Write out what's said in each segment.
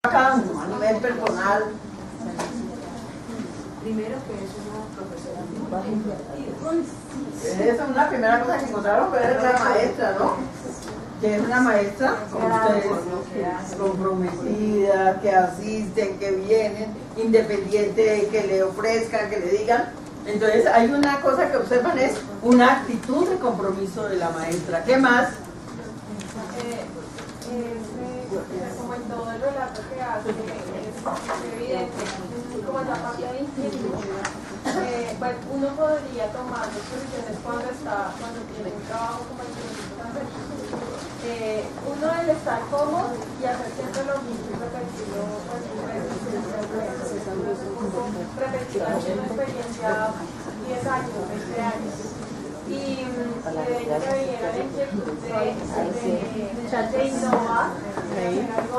cada uno a nivel personal. Primero que es una profesora. Esa es una primera cosa que encontraron, pero es una maestra, ¿no? Que es una maestra con ustedes, comprometida, que asisten, que vienen, independiente de que le ofrezcan, que le digan. Entonces hay una cosa que observan, es una actitud de compromiso de la maestra. ¿Qué más? Como en todo el relato que hace, es evidente, como en la parte de inquietud, pues uno podría tomar decisiones cuando tiene un trabajo como el que necesita hacer. Uno debe estar cómodo y hacer siempre lo mismo y repetirlo, pues, repetir la misma experiencia 10 años, 20 años. Y que viera la inquietud de innovar, de hacer algo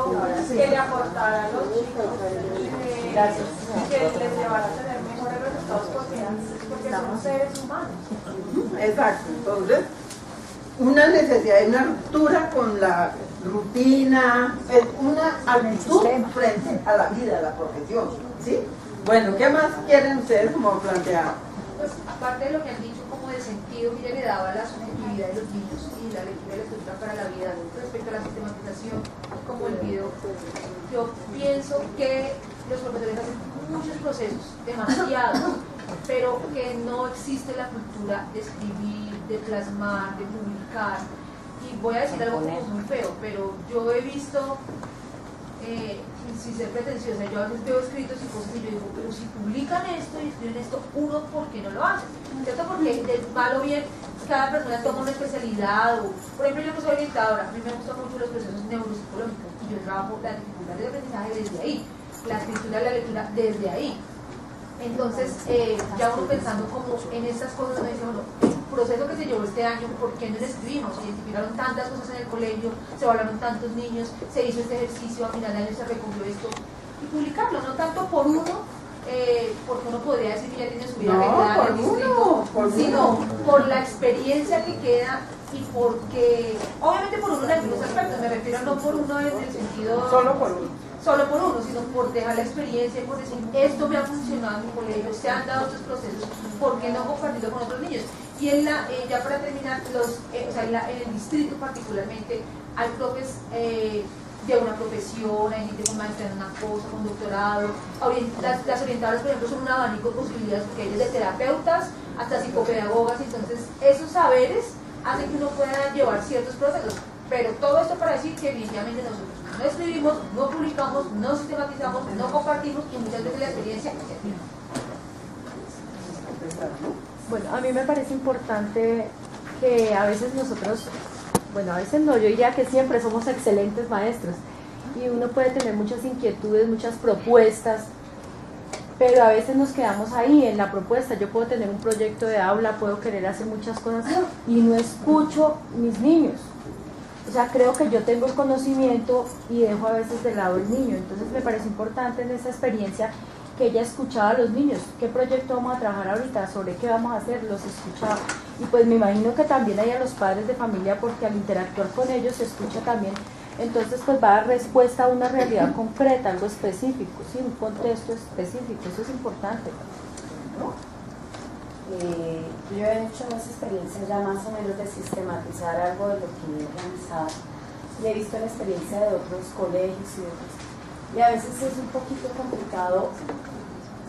que le aportara a los chicos y que les llevara a tener mejores resultados porque somos seres humanos. Exacto, entonces una necesidad, una ruptura con la rutina, es una actitud frente a la vida, a la profesión, ¿sí? Bueno, ¿qué más quieren ustedes como plantear? Pues aparte de lo que han dicho como de sentido que le daba la subjetividad de los niños y la lectura y la escritura para la vida respecto a la sistematización como el video, yo pienso que los profesores hacen muchos procesos, demasiados, pero que no existe la cultura de escribir, de plasmar, de publicar. Y voy a decir algo como muy feo, pero yo he visto, sin ser pretenciosa, yo a veces veo escritos y cosas y yo digo, pero si publican esto y escriben esto, uno, ¿por qué no lo hace? ¿Cierto? Porque de mal o bien cada persona toma una especialidad, o, por ejemplo, yo que soy orientadora, a mí me gustan mucho los procesos neuropsicológicos y yo trabajo la dificultad de aprendizaje desde ahí, la escritura y la lectura desde ahí. Entonces, ya uno pensando como en estas cosas, uno dice, bueno, el proceso que se llevó este año, ¿por qué no lo escribimos? Se identificaron tantas cosas en el colegio, se evaluaron tantos niños, se hizo este ejercicio, a final de año se recogió esto, y publicarlo, no tanto por uno, porque uno podría decir que ya tiene su vida arreglada en el distrito, sino por la experiencia que queda y porque, obviamente por uno en algunos aspectos, me refiero no por uno en el sentido... Solo por uno, sino por dejar la experiencia y por decir, esto me ha funcionado en mi colegio, se han dado estos procesos, ¿por qué no compartirlo con otros niños? Y ya para terminar, en el distrito particularmente, hay profes de una profesión, hay gente con maestría en una cosa, con doctorado, las orientadoras, por ejemplo, son un abanico de posibilidades, porque hay desde terapeutas hasta psicopedagogas, entonces esos saberes hacen que uno pueda llevar ciertos procesos, pero todo esto para decir que definitivamente nosotros no escribimos, no publicamos, no sistematizamos, no compartimos y muchas veces la experiencia es efímera. Bueno, a mí me parece importante que a veces nosotros, bueno, a veces no, yo diría que siempre somos excelentes maestros y uno puede tener muchas inquietudes, muchas propuestas, pero a veces nos quedamos ahí en la propuesta. Yo puedo tener un proyecto de aula, puedo querer hacer muchas cosas y no escucho mis niños. O sea, creo que yo tengo el conocimiento y dejo a veces de lado el niño. Entonces me parece importante en esa experiencia que ella escuchaba a los niños. ¿Qué proyecto vamos a trabajar ahorita? ¿Sobre qué vamos a hacer? Los escuchaba. Y pues me imagino que también hay a los padres de familia, porque al interactuar con ellos se escucha también. Entonces pues va a dar respuesta a una realidad concreta, algo específico, ¿sí? Un contexto específico. Eso es importante. Yo he hecho unas experiencias ya más o menos de sistematizar algo de lo que he realizado y he visto la experiencia de otros colegios y a veces es un poquito complicado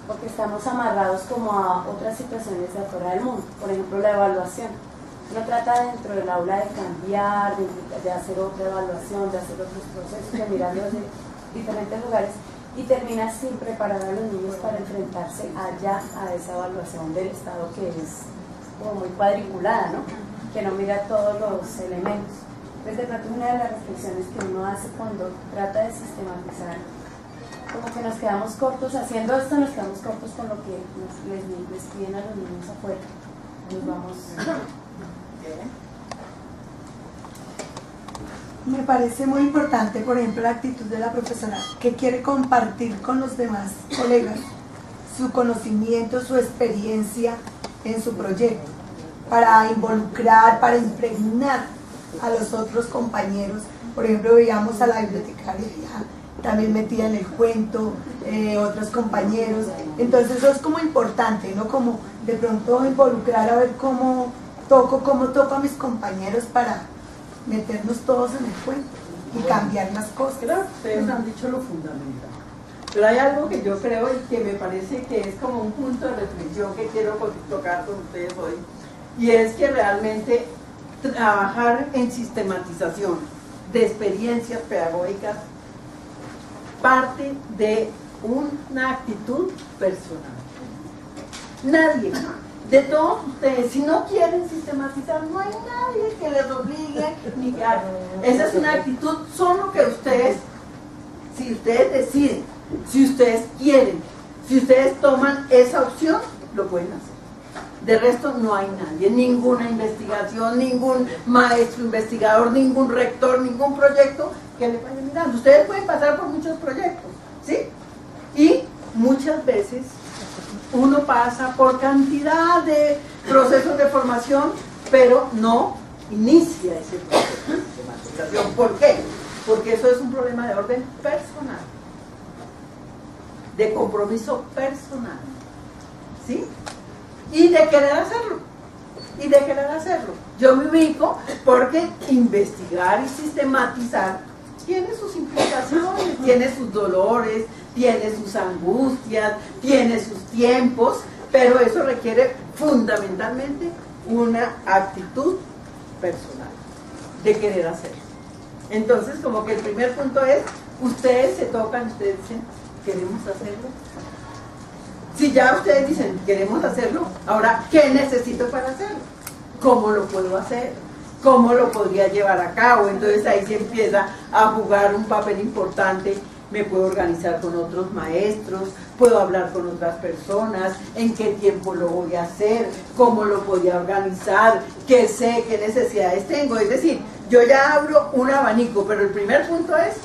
porque estamos amarrados como a otras situaciones de afuera del mundo. Por ejemplo, la evaluación. Uno trata dentro del aula de cambiar, de hacer otra evaluación, de hacer otros procesos, de mirarlos de diferentes lugares y termina sin preparar a los niños para enfrentarse allá a esa evaluación del Estado que es como muy cuadriculada, ¿no? Que no mira todos los elementos. Entonces, de pronto, una de las reflexiones que uno hace cuando trata de sistematizar, como que nos quedamos cortos, haciendo esto nos quedamos cortos con lo que les piden a los niños afuera. Nos vamos... Me parece muy importante, por ejemplo, la actitud de la profesora, que quiere compartir con los demás colegas su conocimiento, su experiencia en su proyecto, para involucrar, para impregnar a los otros compañeros. Por ejemplo, veíamos a la bibliotecaria también metida en el cuento, otros compañeros. Entonces eso es como importante, ¿no? Como de pronto involucrar a ver cómo toco a mis compañeros para meternos todos en el cuento y cambiar las cosas. Claro, ustedes han dicho lo fundamental. Pero hay algo que yo creo y que me parece que es como un punto de reflexión que quiero tocar con ustedes hoy, y es que realmente trabajar en sistematización de experiencias pedagógicas parte de una actitud personal. Nadie, de todos ustedes, si no quieren sistematizar, no hay nadie que les obligue ni que haga. Esa es una actitud solo que ustedes, si ustedes deciden, si ustedes quieren, si ustedes toman esa opción, lo pueden hacer. De resto no hay nadie, ninguna investigación, ningún maestro investigador, ningún rector, ningún proyecto que le vaya mirando. Ustedes pueden pasar por muchos proyectos, ¿sí? Y muchas veces uno pasa por cantidad de procesos de formación, pero no inicia ese proceso de sistematización. ¿Por qué? Porque eso es un problema de orden personal, de compromiso personal, ¿sí? Y de querer hacerlo, Yo me ubico porque investigar y sistematizar tiene sus implicaciones, tiene sus dolores, tiene sus angustias, tiene sus tiempos, pero eso requiere fundamentalmente una actitud personal de querer hacerlo. Entonces, como que el primer punto es, ustedes se tocan, ustedes dicen, ¿queremos hacerlo? Si ya ustedes dicen, queremos hacerlo, ahora, ¿qué necesito para hacerlo? ¿Cómo lo puedo hacer? ¿Cómo lo podría llevar a cabo? Entonces ahí se empieza a jugar un papel importante. Me puedo organizar con otros maestros, puedo hablar con otras personas, en qué tiempo lo voy a hacer, cómo lo podría organizar, qué sé, qué necesidades tengo. Es decir, yo ya abro un abanico, pero el primer punto es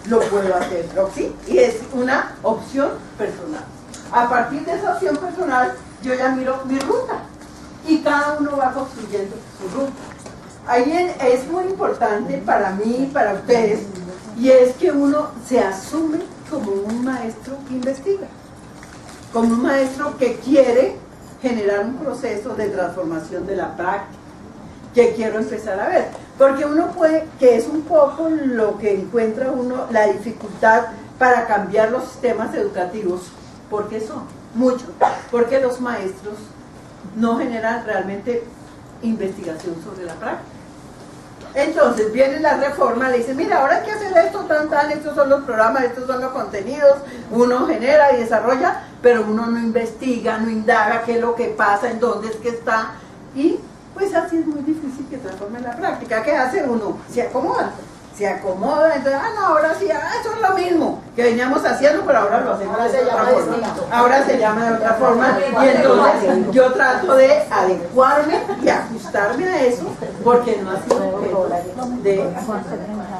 lo puedo hacer, ¿sí? Y es una opción personal. A partir de esa opción personal, yo ya miro mi ruta y cada uno va construyendo su ruta. Ahí es muy importante para mí y para ustedes, y es que uno se asume como un maestro que investiga, como un maestro que quiere generar un proceso de transformación de la práctica, que quiero empezar a ver, porque uno puede, que es un poco lo que encuentra uno, la dificultad para cambiar los sistemas educativos. ¿Por qué son? Mucho, porque los maestros no generan realmente investigación sobre la práctica. Entonces viene la reforma, le dicen, mira, ahora hay que hacer esto, estos son los programas, estos son los contenidos, uno genera y desarrolla, pero uno no investiga, no indaga qué es lo que pasa, en dónde es que está, y pues así es muy difícil que transforme la práctica. ¿Qué hace uno? Se acomoda, entonces, no, ahora sí, eso es lo mismo que veníamos haciendo, pero ahora lo hacemos de otra forma. Ahora se llama de otra forma, y entonces yo trato de adecuarme y ajustarme a eso, porque no ha sido objeto de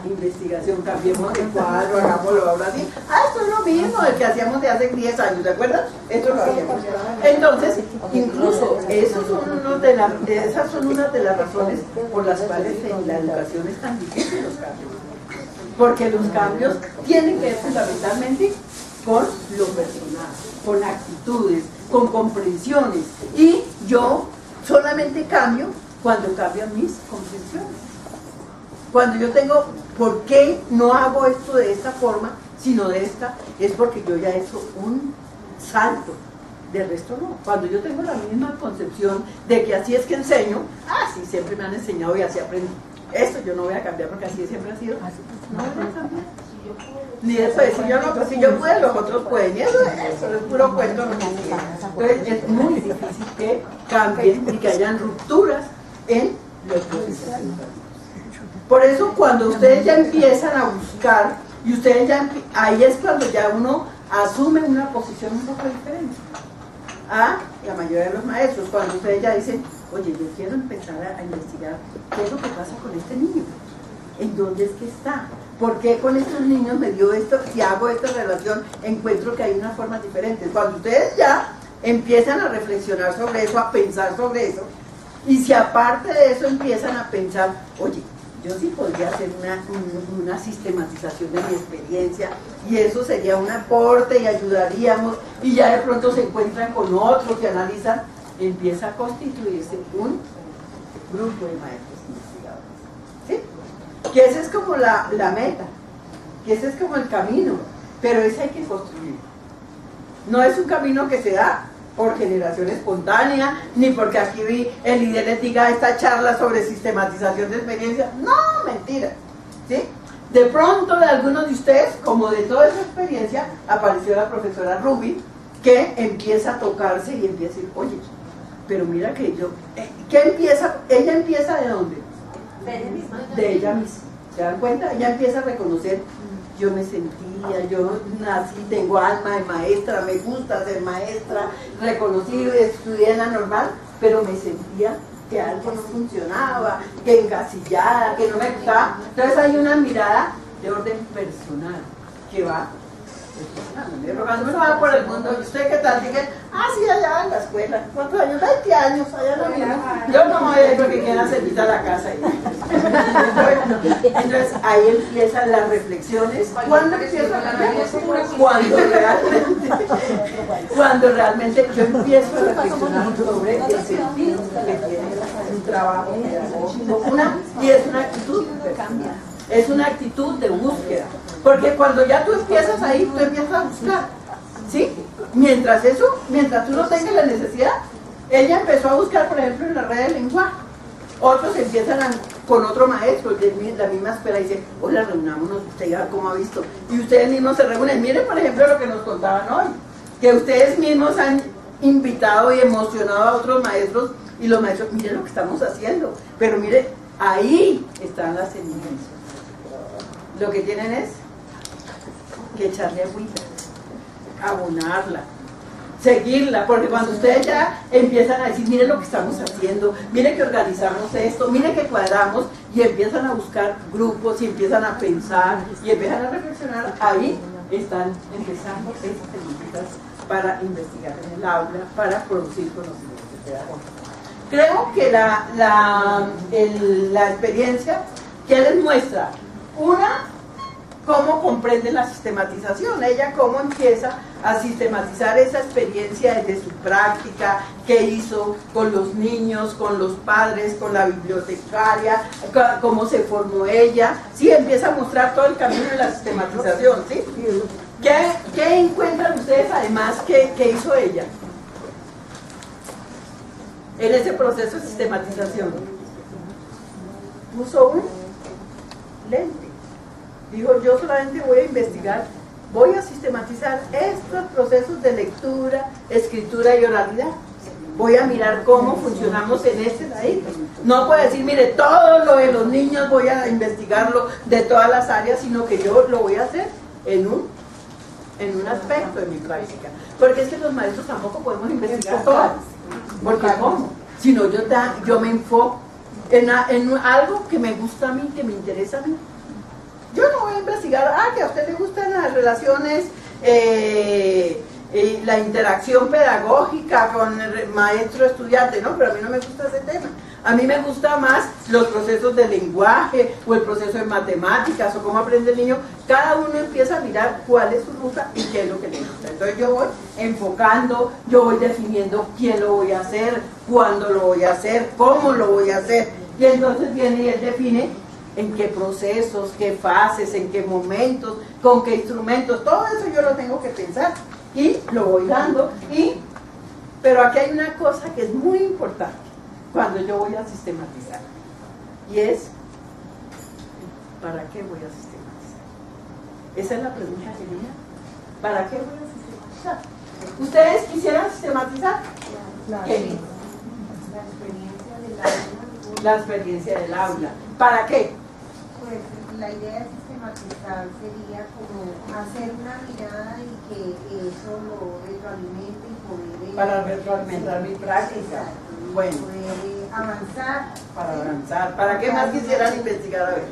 investigación. Cambiemos de cuadro, hagámoslo ahora así. Esto es lo mismo del que hacíamos de hace 10 años, ¿de acuerdo? Esto lo hacíamos. Entonces, incluso esas son una de las razones por las cuales en la educación es tan difícil los cambios. Porque los cambios tienen que ver fundamentalmente con lo personal, con actitudes, con comprensiones. Y yo solamente cambio cuando cambian mis comprensiones. Cuando yo tengo, ¿por qué no hago esto de esta forma, sino de esta? Es porque yo ya he hecho un salto. De resto no. Cuando yo tengo la misma concepción de que así es que enseño, sí, siempre me han enseñado y así aprendí. Esto yo no voy a cambiar porque así siempre ha sido. No voy a cambiar. Ni eso de si yo no, pues si yo puedo, los otros pueden. Y eso es puro cuento. Entonces es muy difícil que cambien y que hayan rupturas en los procesos. Por eso cuando ustedes ya empiezan a buscar, y ustedes ya, ahí es cuando ya uno asume una posición un poco diferente a la mayoría de los maestros, cuando ustedes ya dicen, oye, yo quiero empezar a investigar qué es lo que pasa con este niño, en dónde es que está, por qué con estos niños me dio esto, si hago esta relación, encuentro que hay unas formas diferentes. Cuando ustedes ya empiezan a reflexionar sobre eso, a pensar sobre eso, y si aparte de eso empiezan a pensar, oye, yo sí podría hacer una sistematización de mi experiencia y eso sería un aporte y ayudaríamos, y ya de pronto se encuentran con otros que analizan, empieza a constituirse un grupo de maestros investigadores, ¿sí? Que esa es como la meta, que ese es como el camino, pero ese hay que construir. No es un camino que se da por generación espontánea, ni porque aquí el líder les diga esta charla sobre sistematización de experiencia. No, mentira, ¿sí? De pronto de algunos de ustedes, como de toda esa experiencia, apareció la profesora Ruby, que empieza a tocarse y empieza a decir, oye, pero mira que yo, ella empieza ¿de dónde? De ella misma. De ella misma, ¿se dan cuenta? Ella empieza a reconocer, yo me sentía, yo nací, tengo alma de maestra, me gusta ser maestra, reconocí, estudié en la normal, pero me sentía que algo no funcionaba, que encasillada, que no me gustaba. Entonces hay una mirada de orden personal que va cuando uno va por el mundo. ¿Y usted qué tal? Dije, sí, allá en la escuela. ¿Cuántos años? 20 años, allá no mismo. Yo no voy a ir porque queda cerquita la casa. Entonces ahí empiezan las reflexiones. ¿Cuándo empiezan las reflexiones? Cuando realmente yo empiezo a reflexionar sobre el sentido que tiene un trabajo pedagógico. Y es una actitud que cambia. Es una actitud de búsqueda, porque cuando ya tú empiezas ahí, tú empiezas a buscar, ¿sí? Mientras tú no tengas la necesidad, ella empezó a buscar, por ejemplo, en la red del lenguaje. Otros empiezan con otro maestro, de la misma escuela, y dicen, hola, reunámonos, usted ya cómo ha visto, y ustedes mismos se reúnen. Miren, por ejemplo, lo que nos contaban hoy, que ustedes mismos han invitado y emocionado a otros maestros, y los maestros, miren lo que estamos haciendo, pero miren, ahí están las semillas. Lo que tienen es que echarle agüita, abonarla, seguirla, porque cuando ustedes ya empiezan a decir, miren lo que estamos haciendo, miren que organizamos esto, miren que cuadramos, y empiezan a buscar grupos, y empiezan a pensar, y empiezan a reflexionar, ahí están empezando esas técnicas para investigar en el aula, para producir conocimientos pedagógicos. Creo que la experiencia que les muestra, una, cómo comprende la sistematización, ella cómo empieza a sistematizar esa experiencia desde su práctica, qué hizo con los niños, con los padres, con la bibliotecaria, cómo se formó ella, sí, empieza a mostrar todo el camino de la sistematización, ¿sí? ¿Qué encuentran ustedes además que hizo ella en ese proceso de sistematización? Puso un lente. Dijo, yo solamente voy a investigar, voy a sistematizar estos procesos de lectura, escritura y oralidad. Voy a mirar cómo funcionamos en este ladito. No puedo decir, mire, todo lo de los niños voy a investigarlo de todas las áreas, sino que yo lo voy a hacer en un aspecto de mi práctica. Porque es que los maestros tampoco podemos investigar todo. Porque ¿cómo? Si no, yo me enfoco en algo que me gusta a mí, que me interesa a mí. Yo no voy a investigar, que a usted le gustan las relaciones, la interacción pedagógica con el maestro-estudiante, no, pero a mí no me gusta ese tema. A mí me gusta más los procesos de lenguaje o el proceso de matemáticas o cómo aprende el niño. Cada uno empieza a mirar cuál es su ruta y qué es lo que le gusta. Entonces yo voy enfocando, yo voy definiendo quién lo voy a hacer, cuándo lo voy a hacer, cómo lo voy a hacer. Y entonces viene y él define en qué procesos, qué fases, en qué momentos, con qué instrumentos, todo eso yo lo tengo que pensar y lo voy dando. Pero aquí hay una cosa que es muy importante cuando yo voy a sistematizar, y es, ¿para qué voy a sistematizar? Esa es la pregunta que tenía. ¿Para qué voy a sistematizar? ¿Ustedes quisieran sistematizar? ¿Qué? La experiencia del aula. ¿Para qué? Pues la idea de sistematizar sería como hacer una mirada y que eso lo retroalimente y poder... Para retroalimentar mi práctica. Bueno. Poder avanzar. Para avanzar. ¿Para qué más quisieran investigar a ver?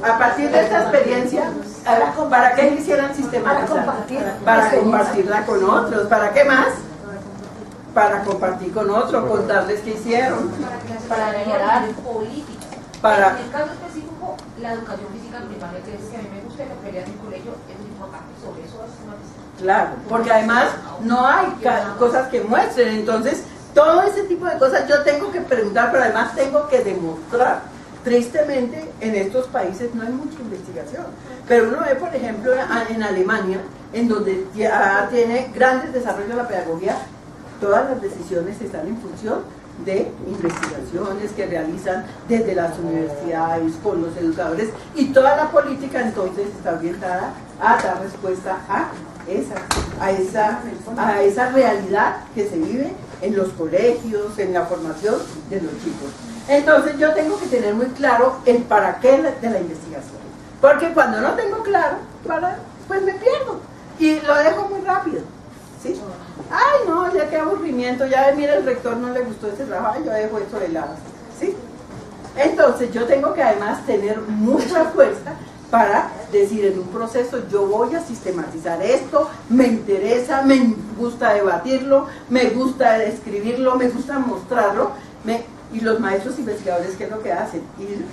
A partir de esta experiencia, ¿para qué quisieran sistematizar? Para compartirla con otros. ¿Para qué más? Para compartir con otros, contarles qué hicieron. Para generar políticas. para... En el caso específico, la educación física en primaria, que es que a mí me gusta la pelea en el colegio, es importante, sobre eso sistematizar. Claro, porque además no hay cosas que muestren, entonces todo ese tipo de cosas yo tengo que preguntar, pero además tengo que demostrar. Tristemente, en estos países no hay mucha investigación, pero uno ve, por ejemplo, en Alemania, en donde ya tiene grandes desarrollos de la pedagogía, todas las decisiones están en función de investigaciones que realizan desde las universidades con los educadores, y toda la política entonces está orientada a dar respuesta a esa realidad que se vive en los colegios, en la formación de los chicos. Entonces yo tengo que tener muy claro el para qué de la investigación, porque cuando no tengo claro, pues me pierdo y lo dejo muy rápido, ¿sí? Ay no, ya qué aburrimiento, ya mira, el rector no le gustó ese trabajo, yo dejo eso de lado, ¿sí? Entonces yo tengo que además tener mucha fuerza para decir, en un proceso yo voy a sistematizar esto, me interesa, me gusta debatirlo, me gusta escribirlo, me gusta mostrarlo, y los maestros investigadores, ¿qué es lo que hacen? Ir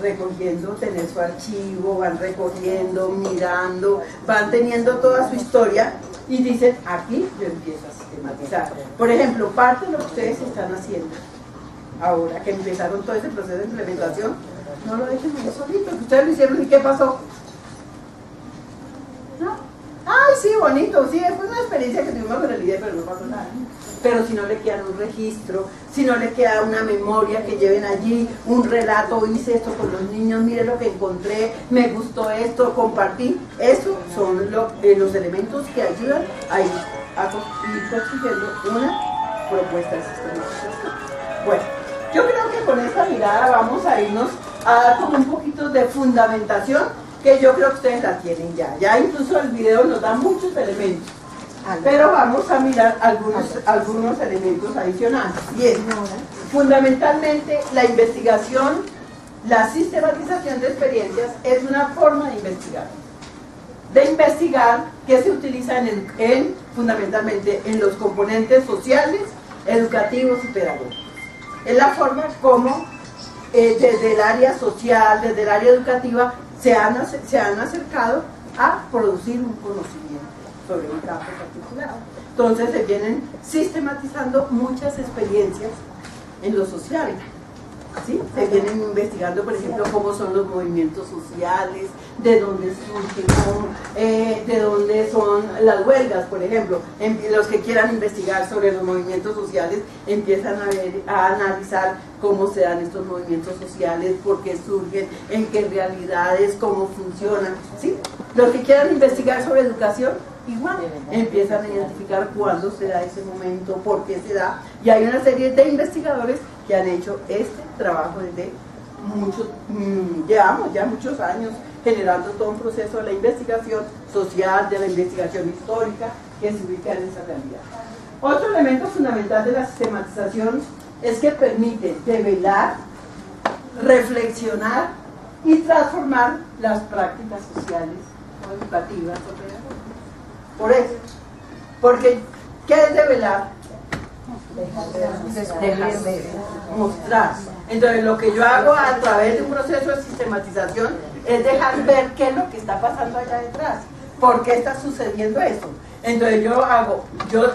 recogiendo, tener su archivo, van recogiendo, mirando, van teniendo toda su historia y dicen, aquí yo empiezo a sistematizar. Por ejemplo, parte de lo que ustedes están haciendo ahora, que empezaron todo ese proceso de implementación, no lo dejen ahí solito, que ustedes lo hicieron y ¿qué pasó? ¿No? Ay, sí, bonito, sí, fue una experiencia que tuvimos con el IDE, pero no pasó nada. Pero si no le queda un registro, si no le queda una memoria que lleven allí, un relato, hice esto con los niños, mire lo que encontré, me gustó esto, compartí, esos son los elementos que ayudan a ir construyendo una propuesta de sistematización. Bueno, yo creo que con esta mirada vamos a irnos a dar como un poquito de fundamentación, que yo creo que ustedes la tienen ya. Ya incluso el video nos da muchos elementos, pero vamos a mirar algunos elementos adicionales. Y es, fundamentalmente, la investigación, la sistematización de experiencias es una forma de investigar que se utiliza fundamentalmente en los componentes sociales, educativos y pedagógicos. Es la forma como desde el área social, desde el área educativa, se han acercado a producir un conocimiento sobre un campo particular. Entonces se vienen sistematizando muchas experiencias en lo social, ¿sí? Se vienen investigando, por ejemplo, cómo son los movimientos sociales, de dónde surgen, de dónde son las huelgas, por ejemplo. Los que quieran investigar sobre los movimientos sociales empiezan a analizar cómo se dan estos movimientos sociales, por qué surgen, en qué realidades, cómo funcionan, ¿sí? Los que quieran investigar sobre educación, igual, empiezan a identificar cuándo se da ese momento, por qué se da, y hay una serie de investigadores que han hecho este trabajo desde llevamos ya muchos años generando todo un proceso de la investigación social, de la investigación histórica que se ubica en esa realidad. Otro elemento fundamental de la sistematización es que permite develar, reflexionar y transformar las prácticas sociales o educativas o pedagógicas. Por eso, porque ¿qué es develar? Dejar de mostrar. Entonces lo que yo hago a través de un proceso de sistematización es dejar ver qué es lo que está pasando allá detrás, por qué está sucediendo eso. Entonces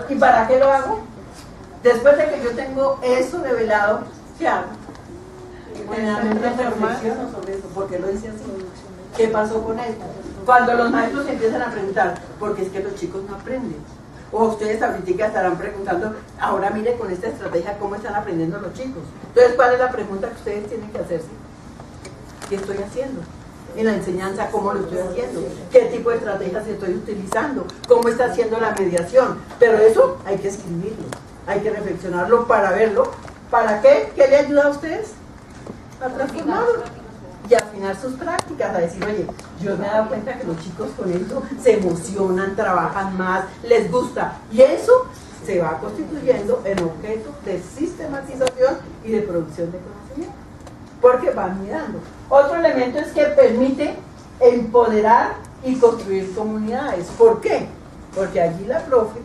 ¿y para qué lo hago? Después de que yo tengo eso develado, ¿qué hago? Generalmente reflexiono sobre eso, ¿por qué lo hice así? ¿Qué pasó con esto? Cuando los maestros empiezan a preguntar, porque es que los chicos no aprenden. O ustedes ahorita estarán preguntando, ahora mire con esta estrategia cómo están aprendiendo los chicos. Entonces, ¿cuál es la pregunta que ustedes tienen que hacerse? ¿Qué estoy haciendo? En la enseñanza, ¿cómo lo estoy haciendo? ¿Qué tipo de estrategias estoy utilizando? ¿Cómo está haciendo la mediación? Pero eso hay que escribirlo, hay que reflexionarlo para verlo. ¿Para qué? ¿Qué le ayuda a ustedes? A transformarlo y afinar sus prácticas, a decir, oye, yo me he dado cuenta que los chicos con esto se emocionan, trabajan más, les gusta, y eso se va constituyendo en objeto de sistematización y de producción de conocimiento, porque van mirando. Otro elemento es que permite empoderar y construir comunidades. ¿Por qué? Porque allí la profe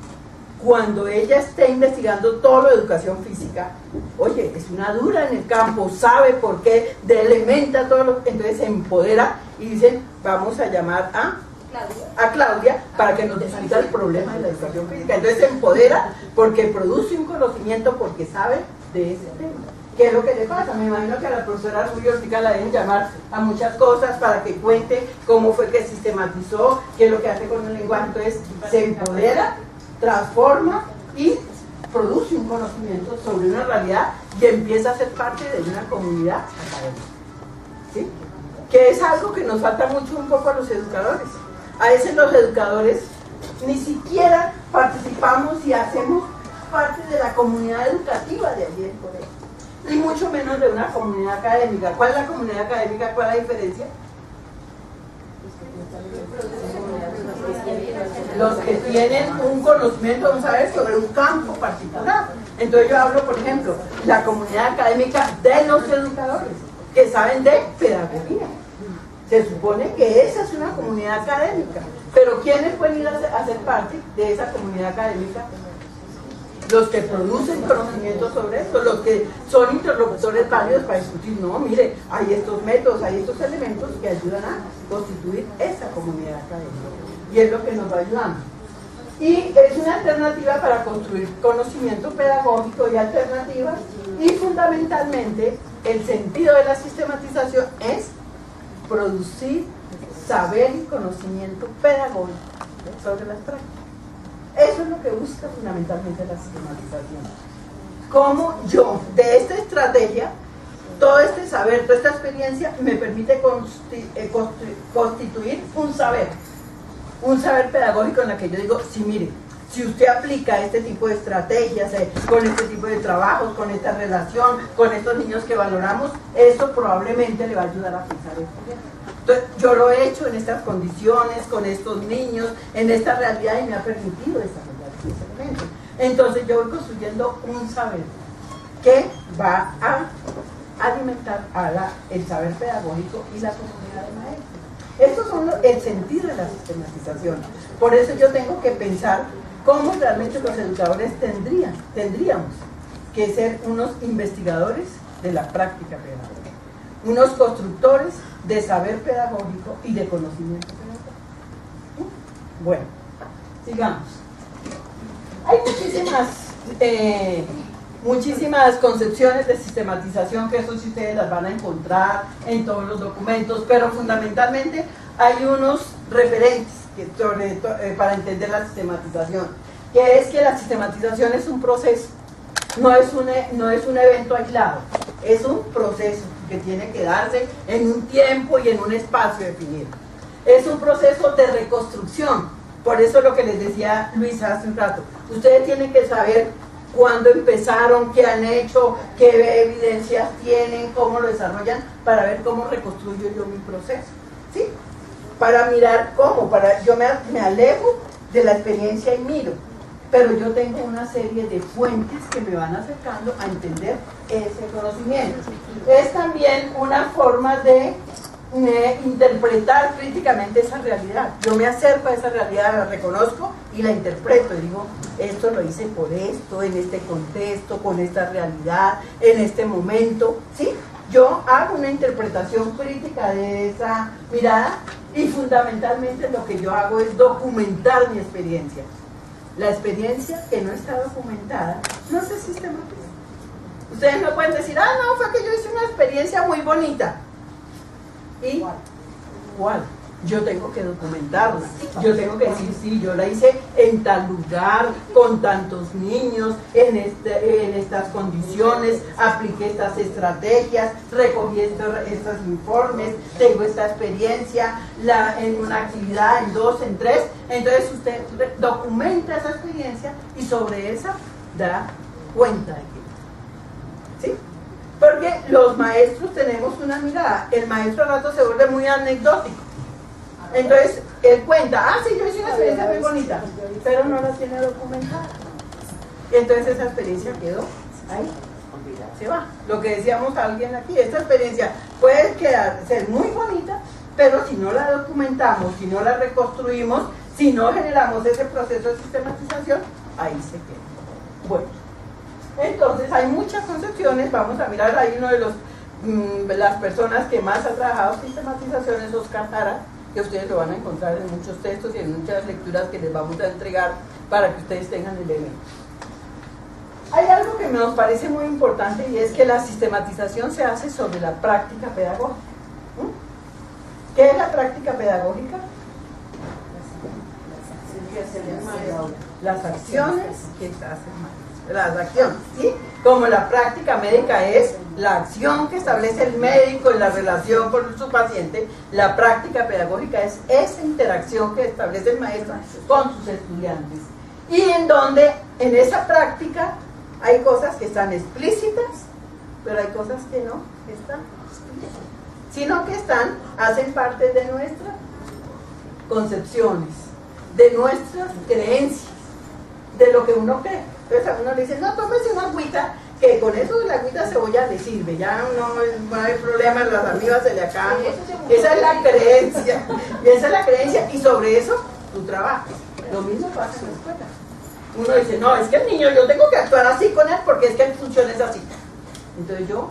cuando ella esté investigando todo lo de educación física, oye, es una dura en el campo, sabe por qué, elementa todo lo, entonces se empodera y dicen, vamos a llamar a Claudia para que nos discuta el problema de la educación física. Entonces se empodera porque produce un conocimiento, porque sabe de ese tema. ¿Qué es lo que le pasa? Me imagino que a la profesora Rubio Ortica la deben llamar a muchas cosas para que cuente cómo fue que sistematizó, qué es lo que hace con el lenguaje. Entonces se empodera, transforma y produce un conocimiento sobre una realidad y empieza a ser parte de una comunidad académica. ¿Sí? Que es algo que nos falta mucho un poco a los educadores. A veces los educadores ni siquiera participamos y hacemos parte de la comunidad educativa de allí del colegio, y mucho menos de una comunidad académica. ¿Cuál es la comunidad académica? ¿Cuál es la diferencia? Los que tienen un conocimiento, un saber sobre un campo particular. Entonces yo hablo, por ejemplo, la comunidad académica de los educadores, que saben de pedagogía. Se supone que esa es una comunidad académica, pero ¿quiénes pueden ir a ser parte de esa comunidad académica? Los que producen conocimiento sobre esto, los que son interlocutores válidos para discutir, no, mire, hay estos métodos, hay estos elementos que ayudan a constituir esa comunidad académica, y es lo que nos va ayudando. Y es una alternativa para construir conocimiento pedagógico y alternativas, y fundamentalmente el sentido de la sistematización es producir saber y conocimiento pedagógico sobre las prácticas. Eso es lo que busca fundamentalmente la sistematización. Como yo, de esta estrategia, todo este saber, toda esta experiencia me permite constituir un saber pedagógico en el que yo digo, sí, mire, si usted aplica este tipo de estrategias, con este tipo de trabajos, con esta relación, con estos niños que valoramos, eso probablemente le va a ayudar a pensar esto. Entonces, yo lo he hecho en estas condiciones, con estos niños, en esta realidad, y me ha permitido desarrollar esos elementos. Entonces yo voy construyendo un saber que va a alimentar el saber pedagógico y la comunidad de maestros. Estos son el sentido de la sistematización. Por eso yo tengo que pensar cómo realmente los educadores tendríamos que ser unos investigadores de la práctica pedagógica, unos constructores de saber pedagógico y de conocimiento pedagógico. Bueno, sigamos. Hay muchísimas concepciones de sistematización, que eso sí ustedes las van a encontrar en todos los documentos, pero fundamentalmente hay unos referentes para entender la sistematización, que es que la sistematización es un proceso, no es un evento aislado, es un proceso que tiene que darse en un tiempo y en un espacio definido. Es un proceso de reconstrucción. Por eso lo que les decía Luisa hace un rato, ustedes tienen que saber cuándo empezaron, qué han hecho, qué evidencias tienen, cómo lo desarrollan, para ver cómo reconstruyo yo mi proceso, ¿sí? Para mirar cómo, yo me alejo de la experiencia y miro, pero yo tengo una serie de fuentes que me van acercando a entender ese conocimiento. Es también una forma de interpretar críticamente esa realidad. Yo me acerco a esa realidad, la reconozco y la interpreto y digo, esto lo hice por esto, en este contexto, con esta realidad, en este momento, ¿sí? Yo hago una interpretación crítica de esa mirada y fundamentalmente lo que yo hago es documentar mi experiencia. La experiencia que no está documentada no se sistematiza. Ustedes no pueden decir, no, fue que yo hice una experiencia muy bonita. ¿Y cuál? Yo tengo que documentarla. Yo tengo que decir, sí, yo la hice en tal lugar, con tantos niños, en estas condiciones, apliqué estas estrategias, recogí estos informes, tengo esta experiencia, en una actividad, en 2, en 3. Entonces usted documenta esa experiencia y sobre esa da cuenta de que, ¿sí? Porque los maestros tenemos una mirada, el maestro al rato se vuelve muy anecdótico. Entonces, él cuenta, sí, yo hice una experiencia muy bonita, pero no la tiene documentada. Y entonces esa experiencia quedó ahí, se va. Lo que decíamos a alguien aquí, esta experiencia puede ser muy bonita, pero si no la documentamos, si no la reconstruimos, si no generamos ese proceso de sistematización, ahí se queda. Bueno, entonces hay muchas concepciones. Vamos a mirar ahí uno de los las personas que más ha trabajado sistematización es Oscar Jara, que ustedes lo van a encontrar en muchos textos y en muchas lecturas que les vamos a entregar para que ustedes tengan el evento. Hay algo que nos parece muy importante y es que la sistematización se hace sobre la práctica pedagógica. ¿Qué es la práctica pedagógica? Las acciones que hacen maestro. Las acciones, ¿sí? Como la práctica médica es la acción que establece el médico en la relación con su paciente, la práctica pedagógica es esa interacción que establece el maestro con sus estudiantes. Y en donde en esa práctica hay cosas que están explícitas, pero hay cosas que no están explícitas, sino que hacen parte de nuestras concepciones, de nuestras creencias, de lo que uno cree. Entonces a uno le dice, no, tómese una agüita, que con eso de la agüita cebolla le sirve, ya no hay problema, las amibas se le acaban. Esa es la creencia, y sobre eso tú trabajas. Lo mismo pasa en la escuela. Uno dice, no, es que el niño, yo tengo que actuar así con él porque es que mi función es así. Entonces yo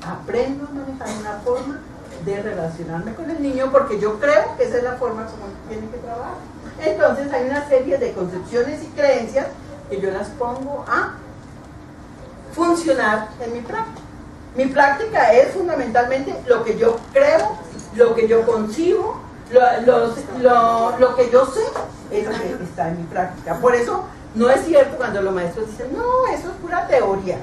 aprendo a manejar una forma de relacionarme con el niño porque yo creo que esa es la forma como tiene que trabajar. Entonces hay una serie de concepciones y creencias que yo las pongo a funcionar en mi práctica. Mi práctica es fundamentalmente lo que yo creo, lo que yo concibo, lo que yo sé, es lo que está en mi práctica. Por eso no es cierto cuando los maestros dicen, no, eso es pura teoría.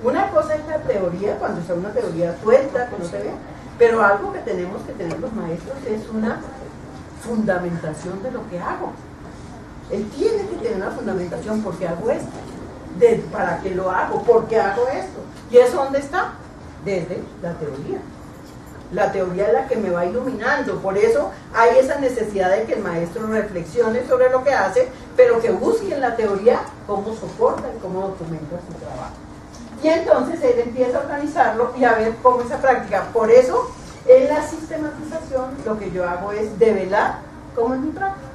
Una cosa es la teoría, cuando está una teoría suelta, que no se ve, pero algo que tenemos que tener los maestros es una fundamentación de lo que hago. Él tiene que tener una fundamentación, ¿por qué hago esto? ¿Para qué lo hago? ¿Por qué hago esto? ¿Y eso dónde está? Desde la teoría. La teoría es la que me va iluminando, por eso hay esa necesidad de que el maestro reflexione sobre lo que hace, pero que busque en la teoría cómo soporta y cómo documenta su trabajo. Y entonces él empieza a organizarlo y a ver cómo esa práctica. Por eso, en la sistematización, lo que yo hago es develar cómo es mi práctica,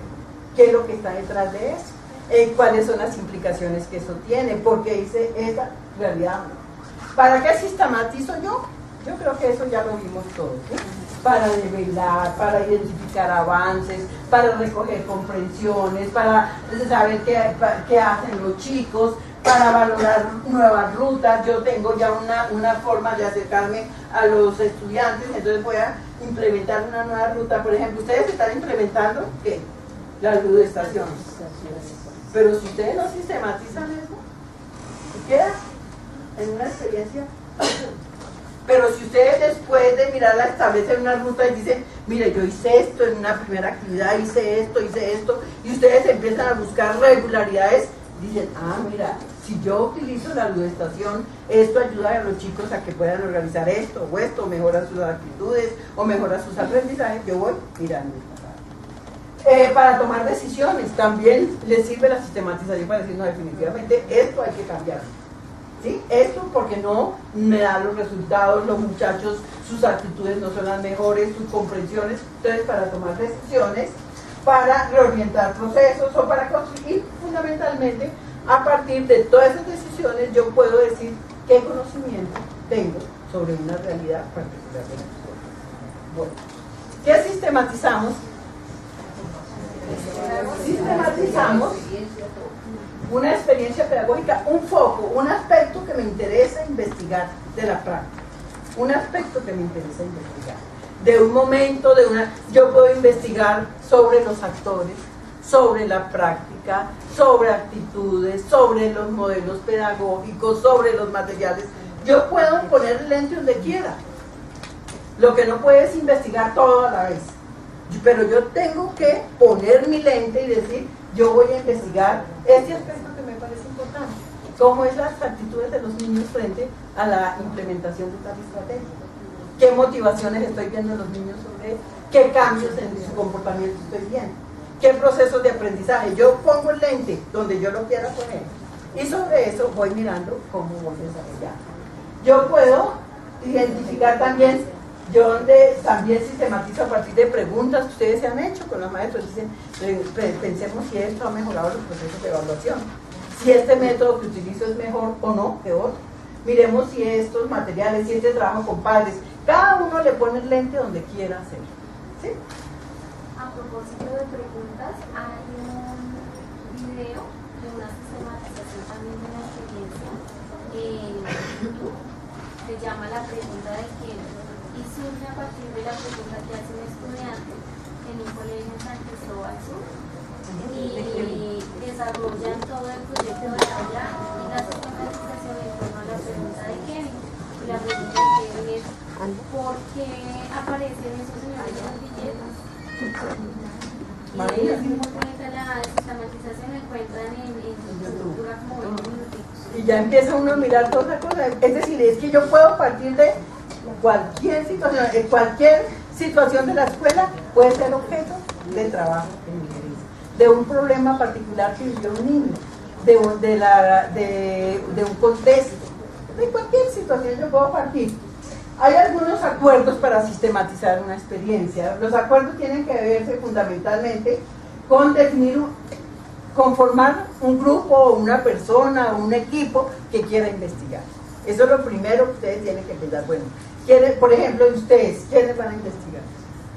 qué es lo que está detrás de eso, cuáles son las implicaciones que eso tiene, por qué hice esa realidad. ¿Para qué sistematizo yo? Yo creo que eso ya lo vimos todos, ¿sí? Para develar, para identificar avances, para recoger comprensiones, para saber qué hacen los chicos, para valorar nuevas rutas. Yo tengo ya una forma de acercarme a los estudiantes, entonces voy a implementar una nueva ruta. Por ejemplo, ustedes están implementando ¿qué? Las ludestaciones. Pero si ustedes no sistematizan eso, queda en una experiencia. Pero si ustedes después de mirarla establecen una ruta y dicen, mire, yo hice esto en una primera actividad, hice esto, y ustedes empiezan a buscar regularidades, dicen, ah, mira, si yo utilizo la ludestación, esto ayuda a los chicos a que puedan organizar esto o esto, mejora sus actitudes o mejora sus aprendizajes, yo voy mirando. Para tomar decisiones, también les sirve la sistematización para decir, no, definitivamente esto hay que cambiar. ¿Sí? Esto porque no me da los resultados, los muchachos, sus actitudes no son las mejores, sus comprensiones. Entonces, para tomar decisiones, para reorientar procesos o para construir, fundamentalmente, a partir de todas esas decisiones, yo puedo decir qué conocimiento tengo sobre una realidad particular de la historia. Bueno, ¿qué sistematizamos? Sistematizamos una experiencia pedagógica, un foco, un aspecto que me interesa investigar de la práctica, un aspecto que me interesa investigar, de un momento, yo puedo investigar sobre los actores, sobre la práctica, sobre actitudes, sobre los modelos pedagógicos, sobre los materiales. Yo puedo poner el lente donde quiera, lo que no puedo es investigar todo a la vez, pero yo tengo que poner mi lente y decir, yo voy a investigar este aspecto que me parece importante, cómo es las actitudes de los niños frente a la implementación de tal estrategia, qué motivaciones estoy viendo en los niños sobre qué cambios en su comportamiento estoy viendo, qué procesos de aprendizaje. Yo pongo el lente donde yo lo quiera poner y sobre eso voy mirando cómo voy a desarrollar. Yo puedo identificar también donde también sistematizo a partir de preguntas que ustedes se han hecho con los maestros. Dicen, pensemos si esto ha mejorado los procesos de evaluación, si este método que utilizo es mejor o no que otro. Miremos si estos materiales, si este trabajo con padres, cada uno le pone el lente donde quiera hacer. ¿Sí? A propósito de preguntas, hay un video de una sistematización también de la experiencia en YouTube. Se llama La Pregunta de quién, y surge a partir de la pregunta que hace un estudiante en un colegio en San Cristóbal Sur, y desarrollan todo el proyecto de aula y la sistematización en torno a la pregunta de Kevin. Y la pregunta de Kevin es: ¿por qué aparecen esos señores en los billetes? Y es muy bonita la sistematización, la encuentran en YouTube, dura como 20 minutitos. Y ya empieza uno a mirar toda esa cosa. Es decir, es que yo puedo partir de cualquier situación, en cualquier situación de la escuela puede ser objeto de trabajo en ingeniería, de un problema particular que vivió un niño, de un contexto, de cualquier situación yo puedo partir. Hay algunos acuerdos para sistematizar una experiencia. Los acuerdos tienen que verse fundamentalmente con definir, conformar un grupo, o una persona, o un equipo que quiera investigar. Eso es lo primero que ustedes tienen que pensar. Bueno, por ejemplo, ustedes, ¿quiénes van a investigar?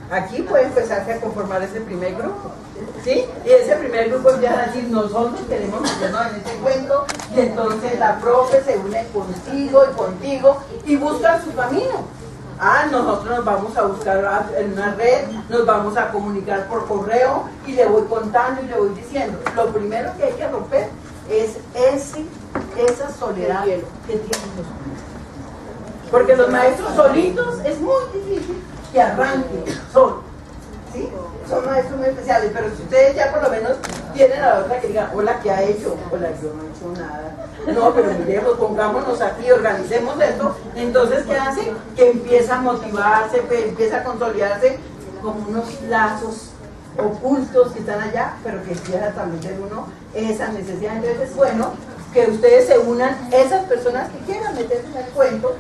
Aquí puede empezarse a conformar ese primer grupo, ¿sí? Y ese primer grupo empieza a decir, nosotros queremos meternos en este cuento, y entonces la profe se une contigo y contigo y buscan su camino. Nosotros nos vamos a buscar en una red, nos vamos a comunicar por correo, y le voy contando y le voy diciendo. Lo primero que hay que romper es esa soledad que tienen los maestros. Porque los maestros solitos es muy difícil que arranquen solos, ¿sí? Son maestros muy especiales, pero si ustedes ya por lo menos tienen a la otra que diga, hola, ¿qué ha hecho? Hola, yo no he hecho nada. No, pero miremos, pongámonos aquí, organicemos esto. Entonces, ¿qué hace? Que empieza a motivarse, empieza a consolidarse como unos lazos ocultos que están allá, pero que empieza a establecer uno esa necesidad. Entonces es bueno que ustedes se unan, esas personas que quieran meterse en el cuento,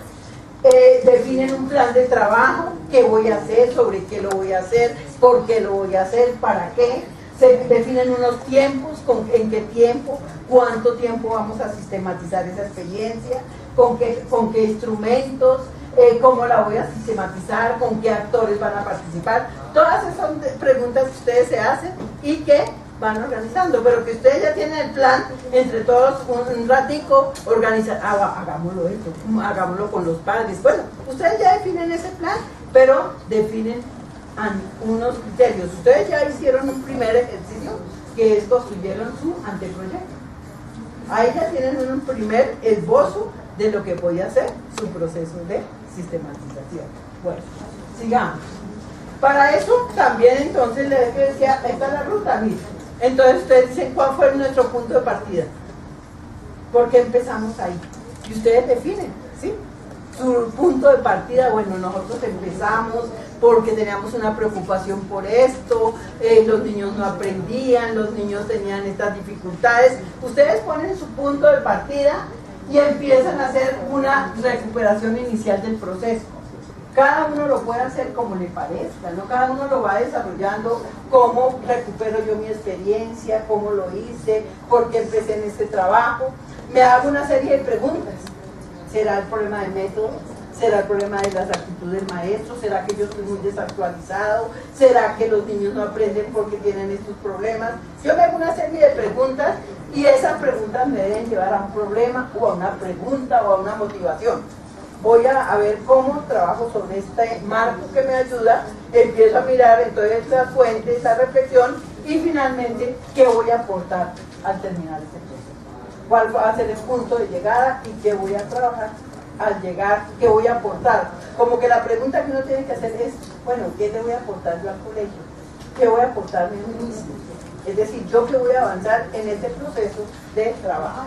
definen un plan de trabajo, qué voy a hacer, sobre qué lo voy a hacer, por qué lo voy a hacer, para qué, se definen unos tiempos, en qué tiempo, cuánto tiempo vamos a sistematizar esa experiencia, con qué instrumentos, cómo la voy a sistematizar, con qué actores van a participar. Todas esas son preguntas que ustedes se hacen y que van organizando, pero que ustedes ya tienen el plan, entre todos un ratico, organizar, hagámoslo esto, hagámoslo con los padres. Bueno, ustedes ya definen ese plan, pero definen unos criterios. Ustedes ya hicieron un primer ejercicio, que es construyeron su anteproyecto. Ahí ya tienen un primer esbozo de lo que podía ser su proceso de sistematización. Bueno, sigamos. Para eso también entonces les decía, esta es la ruta, miren. Entonces ustedes dicen, ¿cuál fue nuestro punto de partida? ¿Por qué empezamos ahí? Y ustedes definen, ¿sí? Su punto de partida, bueno, nosotros empezamos porque teníamos una preocupación por esto, los niños no aprendían, los niños tenían estas dificultades. Ustedes ponen su punto de partida y empiezan a hacer una recuperación inicial del proceso. Cada uno lo puede hacer como le parezca, ¿no? Cada uno lo va desarrollando, cómo recupero yo mi experiencia, cómo lo hice, por qué empecé en este trabajo. Me hago una serie de preguntas. ¿Será el problema de método? ¿Será el problema de las actitudes del maestro? ¿Será que yo estoy muy desactualizado? ¿Será que los niños no aprenden porque tienen estos problemas? Yo me hago una serie de preguntas y esas preguntas me deben llevar a un problema o a una pregunta o a una motivación. Voy a ver cómo trabajo sobre este marco que me ayuda, empiezo a mirar entonces la fuente, esa reflexión, y finalmente, ¿qué voy a aportar al terminar este proceso? ¿Cuál va a ser el punto de llegada y qué voy a trabajar al llegar? ¿Qué voy a aportar? Como que la pregunta que uno tiene que hacer es, bueno, ¿qué le voy a aportar yo al colegio? ¿Qué voy a aportar a mí mismo? Es decir, ¿yo qué voy a avanzar en este proceso de trabajo?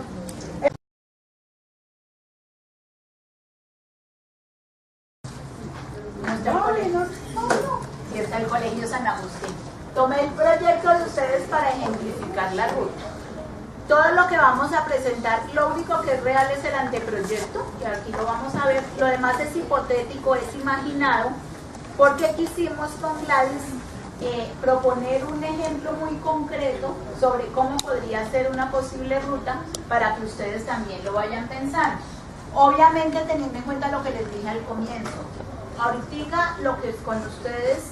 Y está el Colegio San Agustín. Tomé el proyecto de ustedes para ejemplificar la ruta. Todo lo que vamos a presentar, lo único que es real es el anteproyecto, que aquí lo vamos a ver. Lo demás es hipotético, es imaginado, porque quisimos con Gladys proponer un ejemplo muy concreto sobre cómo podría ser una posible ruta para que ustedes también lo vayan pensando. Obviamente teniendo en cuenta lo que les dije al comienzo. Ahorita lo que con ustedes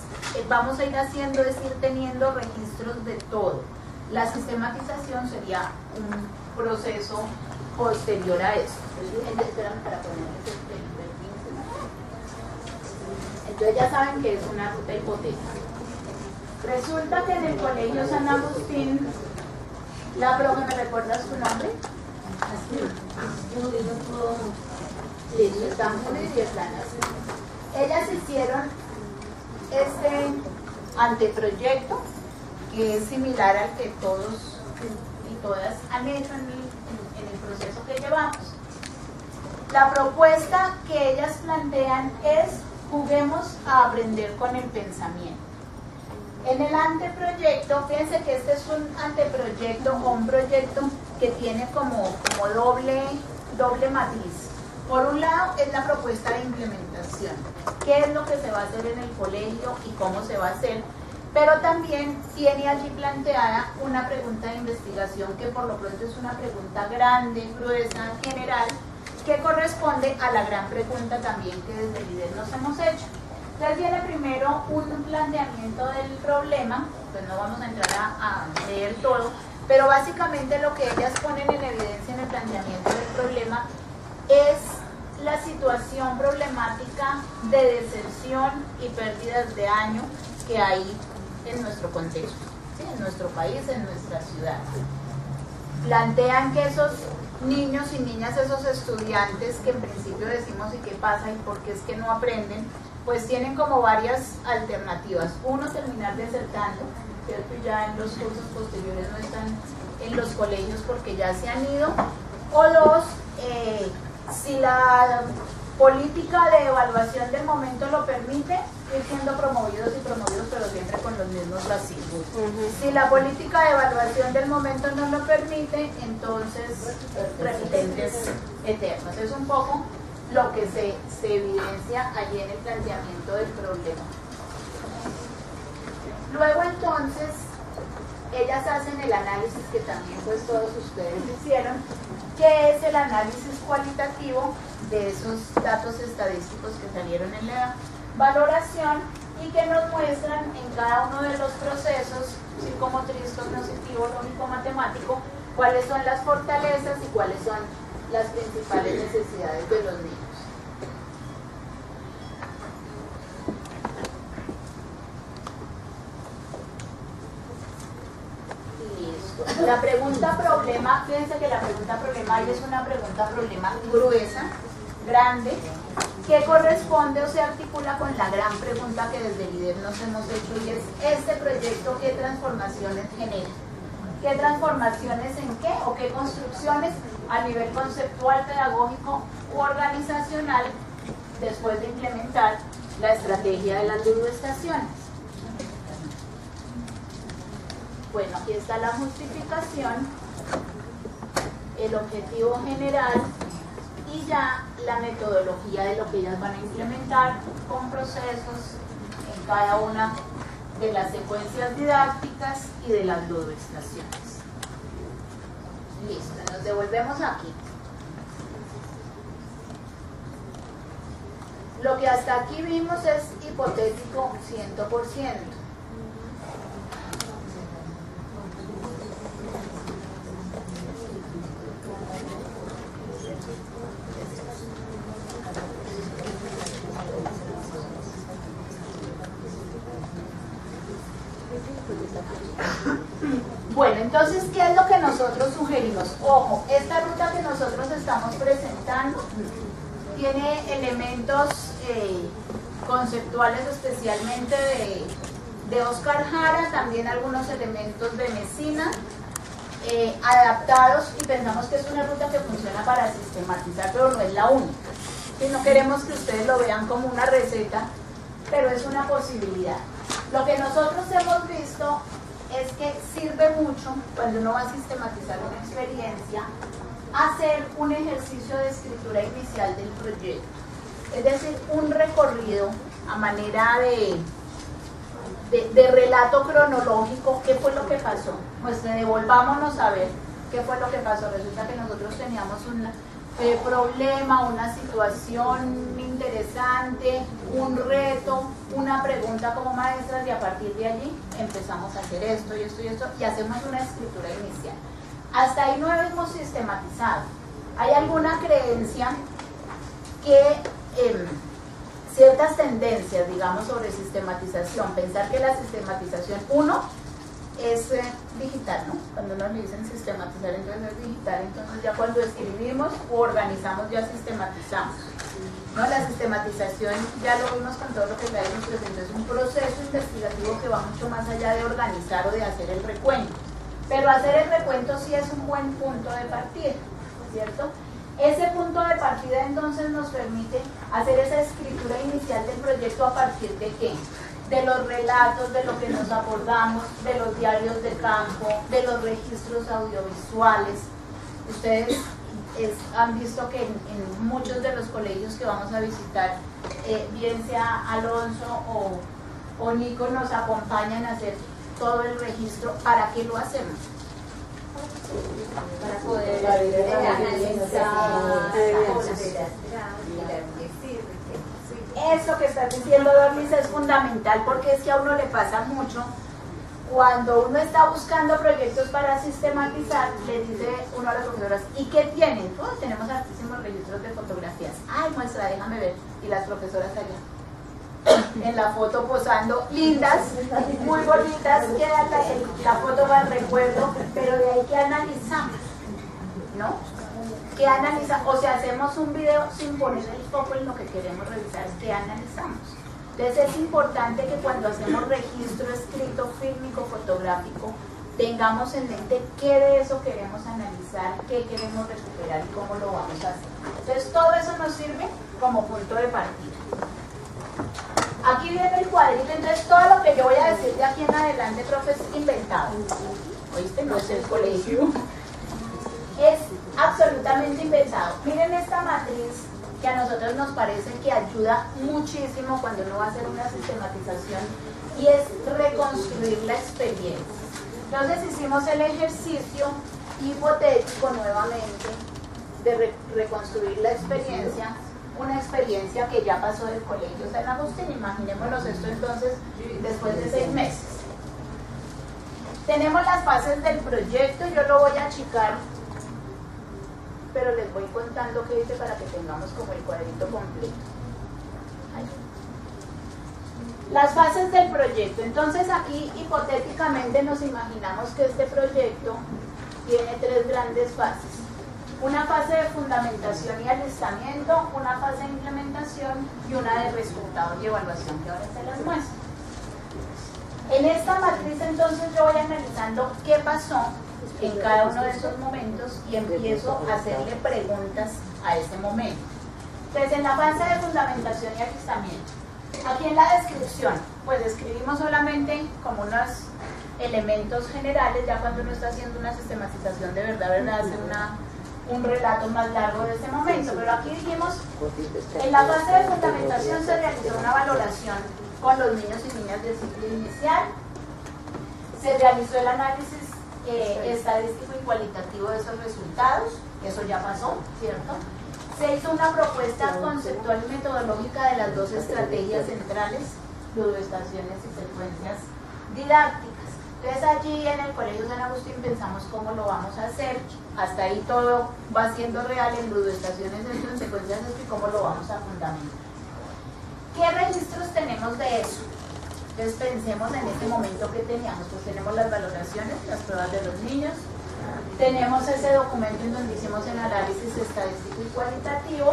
vamos a ir haciendo es ir teniendo registros de todo. La sistematización sería un proceso posterior a eso. Entonces ya saben que es una ruta hipotética. Resulta que en el Colegio San Agustín, la profe, ¿me recuerdas su nombre? Ellas hicieron este anteproyecto que es similar al que todos y todas han hecho en el proceso que llevamos. La propuesta que ellas plantean es: juguemos a aprender con el pensamiento. En el anteproyecto, fíjense que este es un anteproyecto o un proyecto que tiene como doble matiz. Por un lado es la propuesta de implementación, qué es lo que se va a hacer en el colegio y cómo se va a hacer, pero también tiene allí planteada una pregunta de investigación que por lo pronto es una pregunta grande, gruesa, general, que corresponde a la gran pregunta también que desde el líder nos hemos hecho. Entonces viene primero un planteamiento del problema, pues no vamos a entrar a leer todo, pero básicamente lo que ellas ponen en evidencia en el planteamiento del problema es la situación problemática de deserción y pérdidas de año que hay en nuestro contexto, ¿sí? En nuestro país, en nuestra ciudad. Plantean que esos niños y niñas, esos estudiantes que en principio decimos y qué pasa y por qué es que no aprenden, pues tienen como varias alternativas. Uno, terminar desertando, ¿cierto? Ya en los cursos posteriores no están en los colegios porque ya se han ido. O dos, si la política de evaluación del momento lo permite, ir siendo promovidos y promovidos, pero siempre con los mismos rasitos. Si la política de evaluación del momento no lo permite, entonces repitentes eternos. Es un poco lo que se evidencia allí en el planteamiento del problema. Luego entonces, ellas hacen el análisis que también pues todos ustedes hicieron, que es el análisis cualitativo de esos datos estadísticos que salieron en la valoración y que nos muestran en cada uno de los procesos psicomotriz, cognitivo, lógico, matemático, cuáles son las fortalezas y cuáles son las principales necesidades de los niños. Listo. La pregunta problema, fíjense que la pregunta problema ahí es una pregunta problema gruesa, grande, que corresponde o se articula con la gran pregunta que desde el líder nos hemos hecho, y es: este proyecto, ¿qué transformaciones genera? ¿Qué transformaciones en qué o qué construcciones a nivel conceptual, pedagógico u organizacional después de implementar la estrategia de las ludoestaciones? Bueno, aquí está la justificación, el objetivo general y ya la metodología de lo que ellas van a implementar con procesos en cada una de las secuencias didácticas y de las ludoestaciones. Listo, nos devolvemos aquí. Lo que hasta aquí vimos es hipotético 100%. Bueno, entonces, ¿qué es lo que nosotros sugerimos? Ojo, esta ruta que nosotros estamos presentando tiene elementos conceptuales especialmente de Oscar Jara, también algunos elementos de Messina, adaptados, y pensamos que es una ruta que funciona para sistematizar, pero no es la única. Y no queremos que ustedes lo vean como una receta, pero es una posibilidad. Lo que nosotros hemos visto es que sirve mucho cuando uno va a sistematizar una experiencia, hacer un ejercicio de escritura inicial del proyecto, es decir, un recorrido a manera de relato cronológico qué fue lo que pasó. Pues devolvámonos a ver qué fue lo que pasó. Resulta que nosotros teníamos un problema, una situación interesante, un reto, una pregunta como maestras, y a partir de allí empezamos a hacer esto y esto y esto y hacemos una escritura inicial. Hasta ahí no hemos sistematizado. Hay alguna creencia que ciertas tendencias, digamos, sobre sistematización, pensar que la sistematización, uno, es digital, ¿no? Cuando nos dicen sistematizar, entonces es digital, entonces ya cuando escribimos o organizamos ya sistematizamos, ¿no? La sistematización, ya lo vimos con todo lo que la nos presentó, es un proceso investigativo que va mucho más allá de organizar o de hacer el recuento, pero hacer el recuento sí es un buen punto de partida, ¿cierto? Ese punto de partida entonces nos permite hacer esa escritura inicial del proyecto a partir de ¿qué? De los relatos, de lo que nos acordamos, de los diarios de campo, de los registros audiovisuales. Ustedes han visto que en muchos de los colegios que vamos a visitar, bien sea Alonso o Nico, nos acompañan a hacer todo el registro. ¿Para qué lo hacemos? Para poder analizar. Eso que estás diciendo, Dorlis, es fundamental, porque es que a uno le pasa mucho cuando uno está buscando proyectos para sistematizar, le dice uno a las profesoras, ¿y qué tienen? Todos tenemos altísimos registros de fotografías. Ay, muestra, déjame ver. Y las profesoras allá en la foto posando, lindas, muy bonitas, queda la foto para el recuerdo, pero de ahí que analizamos, ¿no? ¿Qué analiza? O sea, hacemos un video sin poner el foco en lo que queremos revisar, ¿qué analizamos? Entonces es importante que cuando hacemos registro escrito, fílmico, fotográfico, tengamos en mente qué de eso queremos analizar, qué queremos recuperar y cómo lo vamos a hacer. Entonces todo eso nos sirve como punto de partida. Aquí viene el cuadrito, entonces todo lo que yo voy a decir de aquí en adelante, profe, es inventado. ¿Oíste? No es el colegio. Es absolutamente inventado. Miren esta matriz que a nosotros nos parece que ayuda muchísimo cuando uno va a hacer una sistematización, y es reconstruir la experiencia. Entonces hicimos el ejercicio hipotético nuevamente de reconstruir la experiencia, una experiencia que ya pasó del colegio San Agustín. Imaginémonos esto entonces después de 6 meses. Tenemos las fases del proyecto, yo lo voy a achicar, pero les voy contando qué dice para que tengamos como el cuadrito completo. Ahí. Las fases del proyecto. Entonces aquí hipotéticamente nos imaginamos que este proyecto tiene 3 grandes fases. Una fase de fundamentación y alistamiento, una fase de implementación y una de resultados y evaluación, que ahora se las muestro. En esta matriz entonces yo voy analizando qué pasó en cada uno de esos momentos y empiezo a hacerle preguntas a ese momento. Entonces en la fase de fundamentación y alistamiento, aquí en la descripción, pues describimos solamente como unos elementos generales. Ya cuando uno está haciendo una sistematización de verdad, hace un relato más largo de ese momento, pero aquí dijimos, en la fase de fundamentación se realizó una valoración con los niños y niñas del ciclo inicial, se realizó el análisis estadístico y cualitativo de esos resultados, eso ya pasó, ¿cierto? Se hizo una propuesta conceptual y metodológica de las 2 estrategias centrales, ludoestaciones y secuencias didácticas. Entonces allí en el Colegio San Agustín pensamos cómo lo vamos a hacer, hasta ahí todo va siendo real, en ludoestaciones, en secuencias y cómo lo vamos a fundamentar. ¿Qué registros tenemos de eso? Entonces pensemos en este momento que teníamos, pues tenemos las valoraciones, las pruebas de los niños, tenemos ese documento en donde hicimos el análisis estadístico y cualitativo,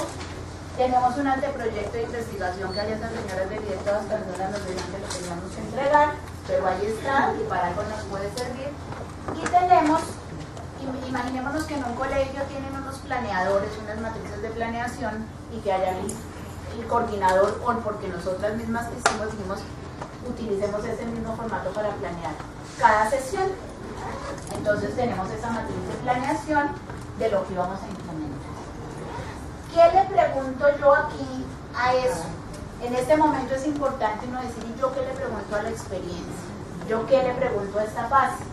tenemos un anteproyecto de investigación que allá esas señoras de directo hasta ahora nos decían que lo teníamos que entregar, pero ahí está y para algo nos puede servir. Y tenemos, imaginémonos que en un colegio tienen unos planeadores, unas matrices de planeación, y que haya el coordinador, o porque nosotras mismas que hicimos, dijimos, utilicemos ese mismo formato para planear cada sesión. Entonces tenemos esa matriz de planeación de lo que vamos a implementar. ¿Qué le pregunto yo aquí a eso? En este momento es importante uno decir, ¿y yo qué le pregunto a la experiencia? ¿Yo qué le pregunto a esta fase?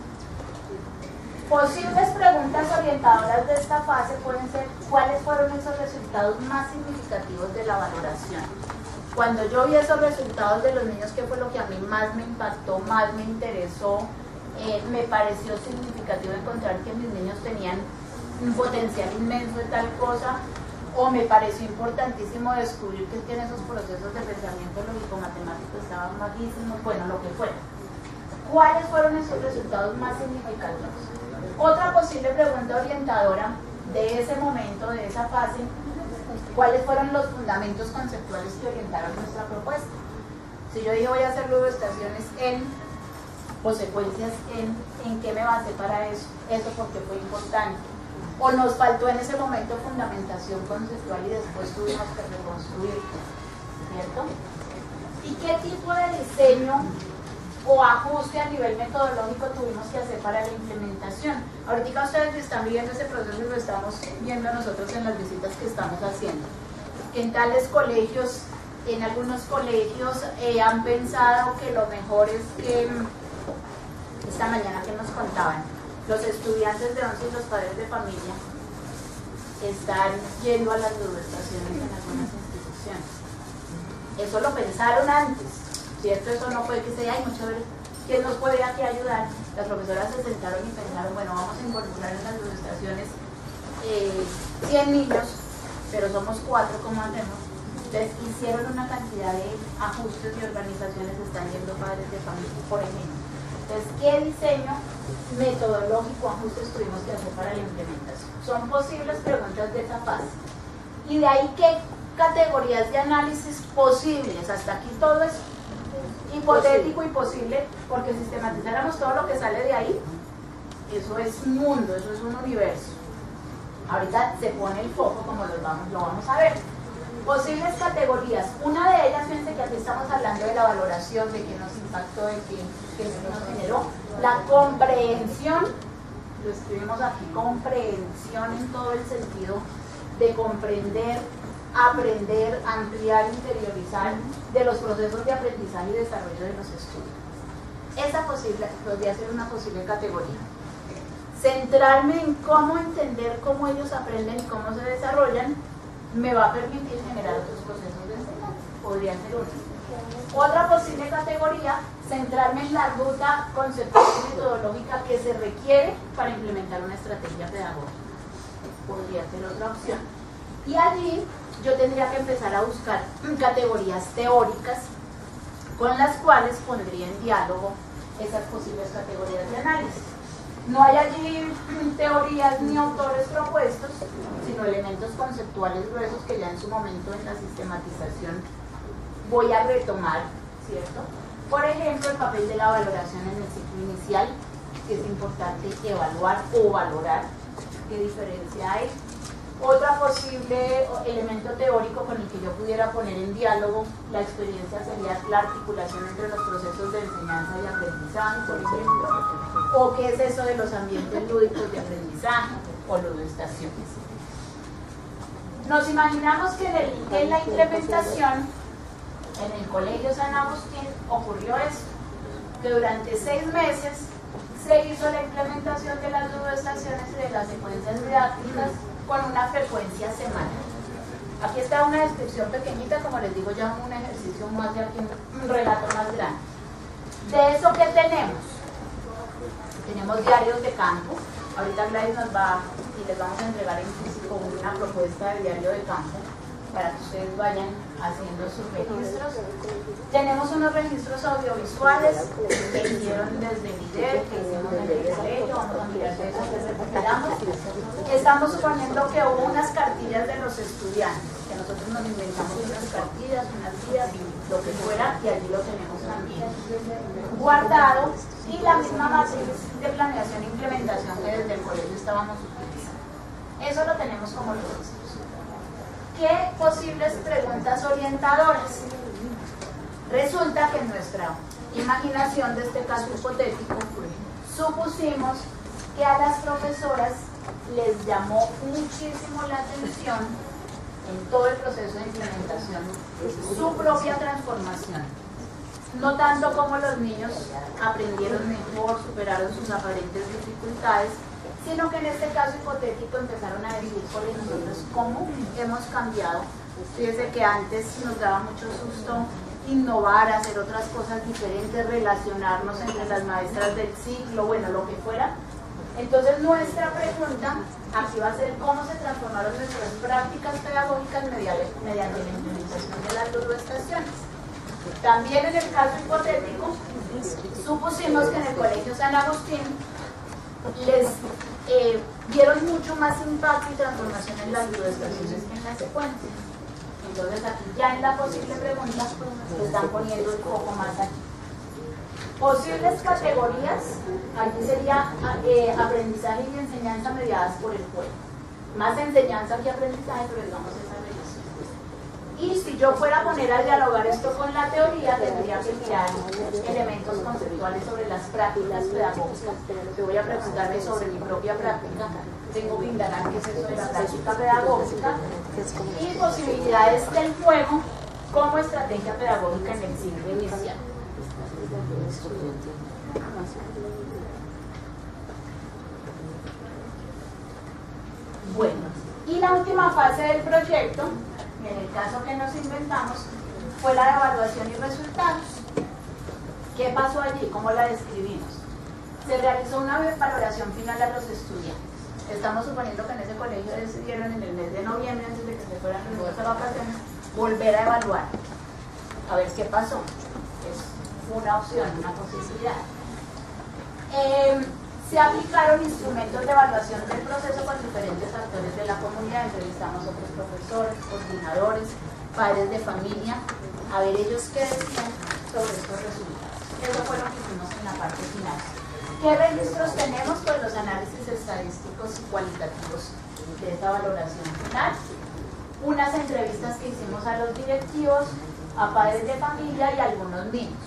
Posibles preguntas orientadoras de esta fase pueden ser, ¿cuáles fueron esos resultados más significativos de la valoración? Cuando yo vi esos resultados de los niños, ¿qué fue lo que a mí más me impactó, más me interesó? Me pareció significativo encontrar que mis niños tenían un potencial inmenso de tal cosa, o me pareció importantísimo descubrir que en esos procesos de pensamiento lógico-matemático estaban bajísimos, bueno, lo que fuera. ¿Cuáles fueron esos resultados más significativos? Otra posible pregunta orientadora de ese momento, de esa fase, ¿cuáles fueron los fundamentos conceptuales que orientaron nuestra propuesta? Si yo dije voy a hacer luego estaciones o secuencias en qué me basé para eso, porque fue importante. O nos faltó en ese momento fundamentación conceptual y después tuvimos que reconstruir, ¿cierto? ¿Y qué tipo de diseño o ajuste a nivel metodológico tuvimos que hacer para la implementación? Ahorita ustedes están viendo ese proceso y lo estamos viendo nosotros en las visitas que estamos haciendo. En tales colegios, en algunos colegios han pensado que lo mejor es que, esta mañana que nos contaban, los estudiantes de 11 y los padres de familia están yendo a las ludoestaciones en algunas instituciones. Eso lo pensaron antes, ¿cierto? Eso no fue que sea, ay, mucho ver, ¿quién nos puede aquí ayudar? Las profesoras se sentaron y pensaron, bueno, vamos a incorporar en las ludoestaciones 100 niños, pero somos 4, ¿cómo hacemos? Entonces hicieron una cantidad de ajustes y organizaciones, están yendo padres de familia, por ejemplo. Entonces, ¿qué diseño metodológico, ajustes tuvimos que hacer para la implementación? Son posibles preguntas de esa fase. Y de ahí, ¿qué categorías de análisis posibles? Hasta aquí todo es hipotético y posible, porque sistematizáramos todo lo que sale de ahí, eso es un mundo, eso es un universo. Ahorita se pone el foco como lo vamos a ver. Posibles categorías. Una de ellas, fíjense que aquí estamos hablando de la valoración, de qué nos impactó, de qué nos generó. La comprensión, lo escribimos aquí, comprensión en todo el sentido de comprender, aprender, ampliar, interiorizar de los procesos de aprendizaje y desarrollo de los estudios. Esa podría ser una posible categoría. Centrarme en cómo entender cómo ellos aprenden y cómo se desarrollan me va a permitir generar otros procesos de enseñanza. Podría ser una. Otra posible categoría, centrarme en la ruta conceptual y metodológica que se requiere para implementar una estrategia pedagógica. Podría ser otra opción. Y allí yo tendría que empezar a buscar categorías teóricas con las cuales pondría en diálogo esas posibles categorías de análisis. No hay allí teorías ni autores propuestos, sino elementos conceptuales gruesos que ya en su momento en la sistematización voy a retomar, ¿cierto? Por ejemplo, el papel de la valoración en el ciclo inicial, que es importante evaluar o valorar, qué diferencia hay. Otra posible elemento teórico con el que yo pudiera poner en diálogo la experiencia sería la articulación entre los procesos de enseñanza y aprendizaje, por ejemplo, o qué es eso de los ambientes lúdicos de aprendizaje o ludoestaciones. Nos imaginamos que en la implementación en el Colegio San Agustín ocurrió esto, que durante 6 meses se hizo la implementación de las ludoestaciones y de las secuencias didácticas con una frecuencia semanal. Aquí está una descripción pequeñita, como les digo, ya un ejercicio más de aquí, un relato más grande. De eso, ¿qué tenemos? Tenemos diarios de campo. Ahorita Gladys nos va y les vamos a entregar en físico una propuesta de diario de campo para que ustedes vayan haciendo sus registros. Tenemos unos registros audiovisuales que hicieron desde Miguel, que hicimos en el colegio, vamos a mirar de eso que recuperamos. Estamos suponiendo que hubo unas cartillas de los estudiantes, que nosotros nos inventamos unas cartillas, unas guías, lo que fuera, y allí lo tenemos también guardado, y la misma matriz de planeación e implementación que desde el colegio estábamos utilizando. Eso lo tenemos como registros. ¿Qué posibles preguntas orientadoras? Resulta que en nuestra imaginación de este caso hipotético supusimos que a las profesoras les llamó muchísimo la atención en todo el proceso de implementación su propia transformación. No tanto como los niños aprendieron mejor, superaron sus aparentes dificultades, sino que en este caso hipotético empezaron a decir por ejemplo cómo hemos cambiado. Fíjense que antes nos daba mucho susto innovar, hacer otras cosas diferentes, relacionarnos entre las maestras del ciclo, bueno, lo que fuera. Entonces nuestra pregunta aquí va a ser cómo se transformaron nuestras prácticas pedagógicas mediante la implementación de las ludoestaciones. También en el caso hipotético, supusimos que en el Colegio San Agustín les dieron mucho más impacto y transformación en las ludoestaciones que en la secuencia. Entonces aquí ya en la posible pregunta están poniendo el foco más aquí. Posibles categorías, aquí sería aprendizaje y enseñanza mediadas por el juego. Más enseñanza que aprendizaje, pero digamos esa relación. Y si yo fuera a poner a dialogar esto con la teoría, tendría que mirar elementos conceptuales sobre las prácticas pedagógicas. Yo voy a preguntarme sobre mi propia práctica, tengo que indagar qué es eso de la práctica pedagógica y posibilidades del juego como estrategia pedagógica en el siglo inicial. Bueno, y la última fase del proyecto, en el caso que nos inventamos, fue la de evaluación y resultados. ¿Qué pasó allí? ¿Cómo la describimos? Se realizó una valoración final a los estudiantes. Estamos suponiendo que en ese colegio decidieron en el mes de noviembre, antes de que se fueran los niños a vacaciones, volver a evaluar. A ver qué pasó. Es una opción, una posibilidad. Se aplicaron instrumentos de evaluación del proceso con diferentes actores de la comunidad. Entrevistamos a otros profesores, coordinadores, padres de familia, a ver ellos qué decían sobre estos resultados. Eso fue lo que hicimos en la parte final. ¿Qué registros tenemos? Pues los análisis estadísticos y cualitativos de esta valoración final. Unas entrevistas que hicimos a los directivos, a padres de familia y a algunos niños.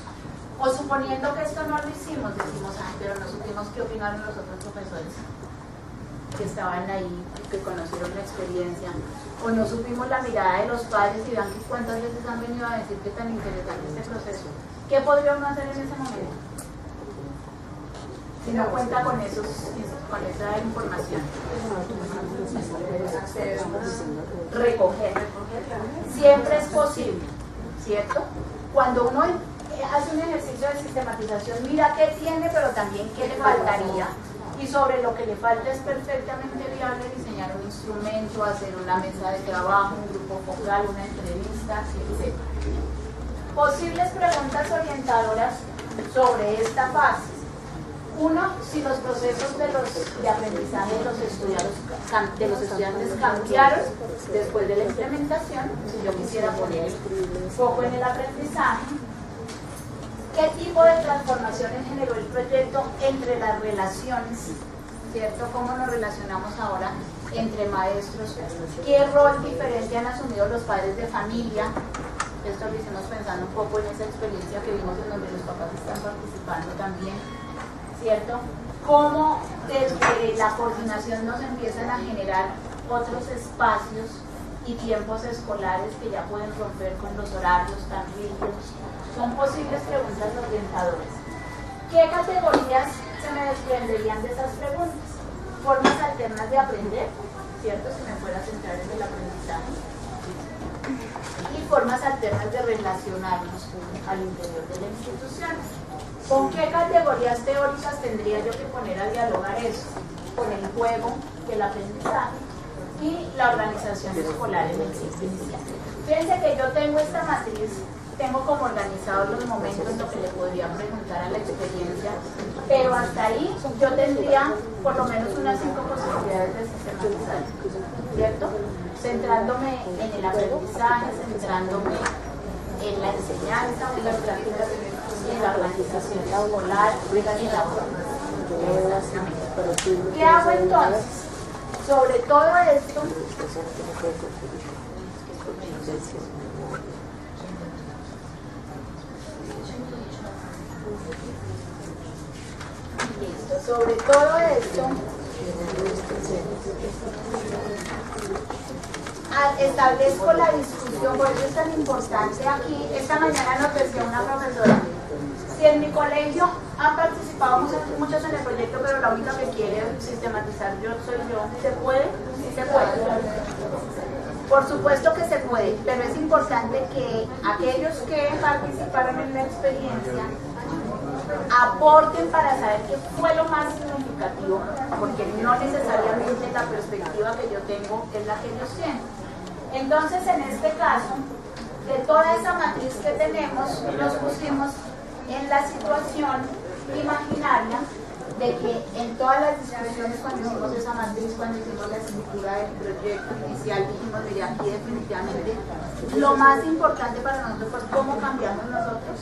O suponiendo que esto no lo hicimos, decimos, ay, pero no supimos qué opinaron los otros profesores que estaban ahí, que conocieron la experiencia, o no supimos la mirada de los padres y vean cuántas veces han venido a decir que tan interesante este proceso. ¿Qué podría uno hacer en ese momento? Si no cuenta con esa información. Recoger. Siempre es posible, ¿cierto? Cuando uno hace un ejercicio de sistematización, mira qué tiene, pero también qué le faltaría. Y sobre lo que le falta es perfectamente viable diseñar un instrumento, hacer una mesa de trabajo, un grupo focal, una entrevista, etc. Posibles preguntas orientadoras sobre esta fase. Uno, si los procesos de aprendizaje de los estudiantes cambiaron después de la implementación, si yo quisiera poner foco en el aprendizaje. ¿Qué tipo de transformaciones generó el proyecto entre las relaciones? ¿Cierto? ¿Cómo nos relacionamos ahora entre maestros? ¿Qué rol diferente han asumido los padres de familia? Esto lo hicimos pensando un poco en esa experiencia que vimos en donde los papás están participando también, ¿cierto? ¿Cómo desde la coordinación nos empiezan a generar otros espacios y tiempos escolares que ya pueden romper con los horarios tan rígidos? Son posibles preguntas orientadoras. ¿Qué categorías se me desprenderían de esas preguntas? Formas alternas de aprender, ¿cierto? Si me fuera a centrar en el aprendizaje. Y formas alternas de relacionarnos al interior de la institución. ¿Con qué categorías teóricas tendría yo que poner a dialogar eso? Con el juego, el aprendizaje y la organización escolar en el ciclo inicial. Fíjense que yo tengo esta matriz, tengo como organizados los momentos en lo que le podría preguntar a la experiencia, pero hasta ahí yo tendría por lo menos unas 5 posibilidades de sistematizar, ¿cierto? Centrándome en el aprendizaje, centrándome en la enseñanza, en las prácticas, en la organización escolar, en la formación. ¿Qué hago entonces? Sobre todo esto, sobre todo esto, establezco la discusión, por eso es tan importante aquí. Esta mañana nos decía una profesora, si en mi colegio han participado muchos en el proyecto, pero la única que quiere sistematizar soy yo, ¿se puede? Sí se puede. Por supuesto que se puede, pero es importante que aquellos que participaron en la experiencia aporten para saber qué fue lo más significativo, porque no necesariamente la perspectiva que yo tengo es la que ellos tienen. Entonces, en este caso, de toda esa matriz que tenemos, nos pusimos en la situación imaginaria de que en todas las discusiones cuando hicimos esa matriz, cuando hicimos la estructura del proyecto inicial, dijimos, mire, aquí definitivamente lo más importante para nosotros fue cómo cambiamos nosotros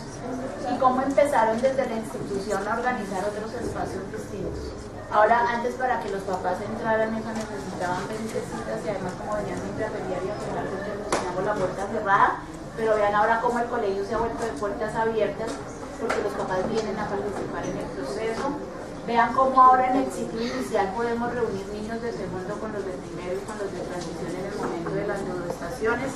y cómo empezaron desde la institución a organizar otros espacios distintos. Ahora, antes para que los papás entraran, eso necesitaban 20 citas y además como venían siempre a pelear y a quejar porque nos teníamos la puerta cerrada, pero vean ahora cómo el colegio se ha vuelto de puertas abiertas porque los papás vienen a participar en el proceso. Vean cómo ahora en el ciclo inicial podemos reunir niños de segundo con los de primero y con los de transición en el momento de las neuroestaciones.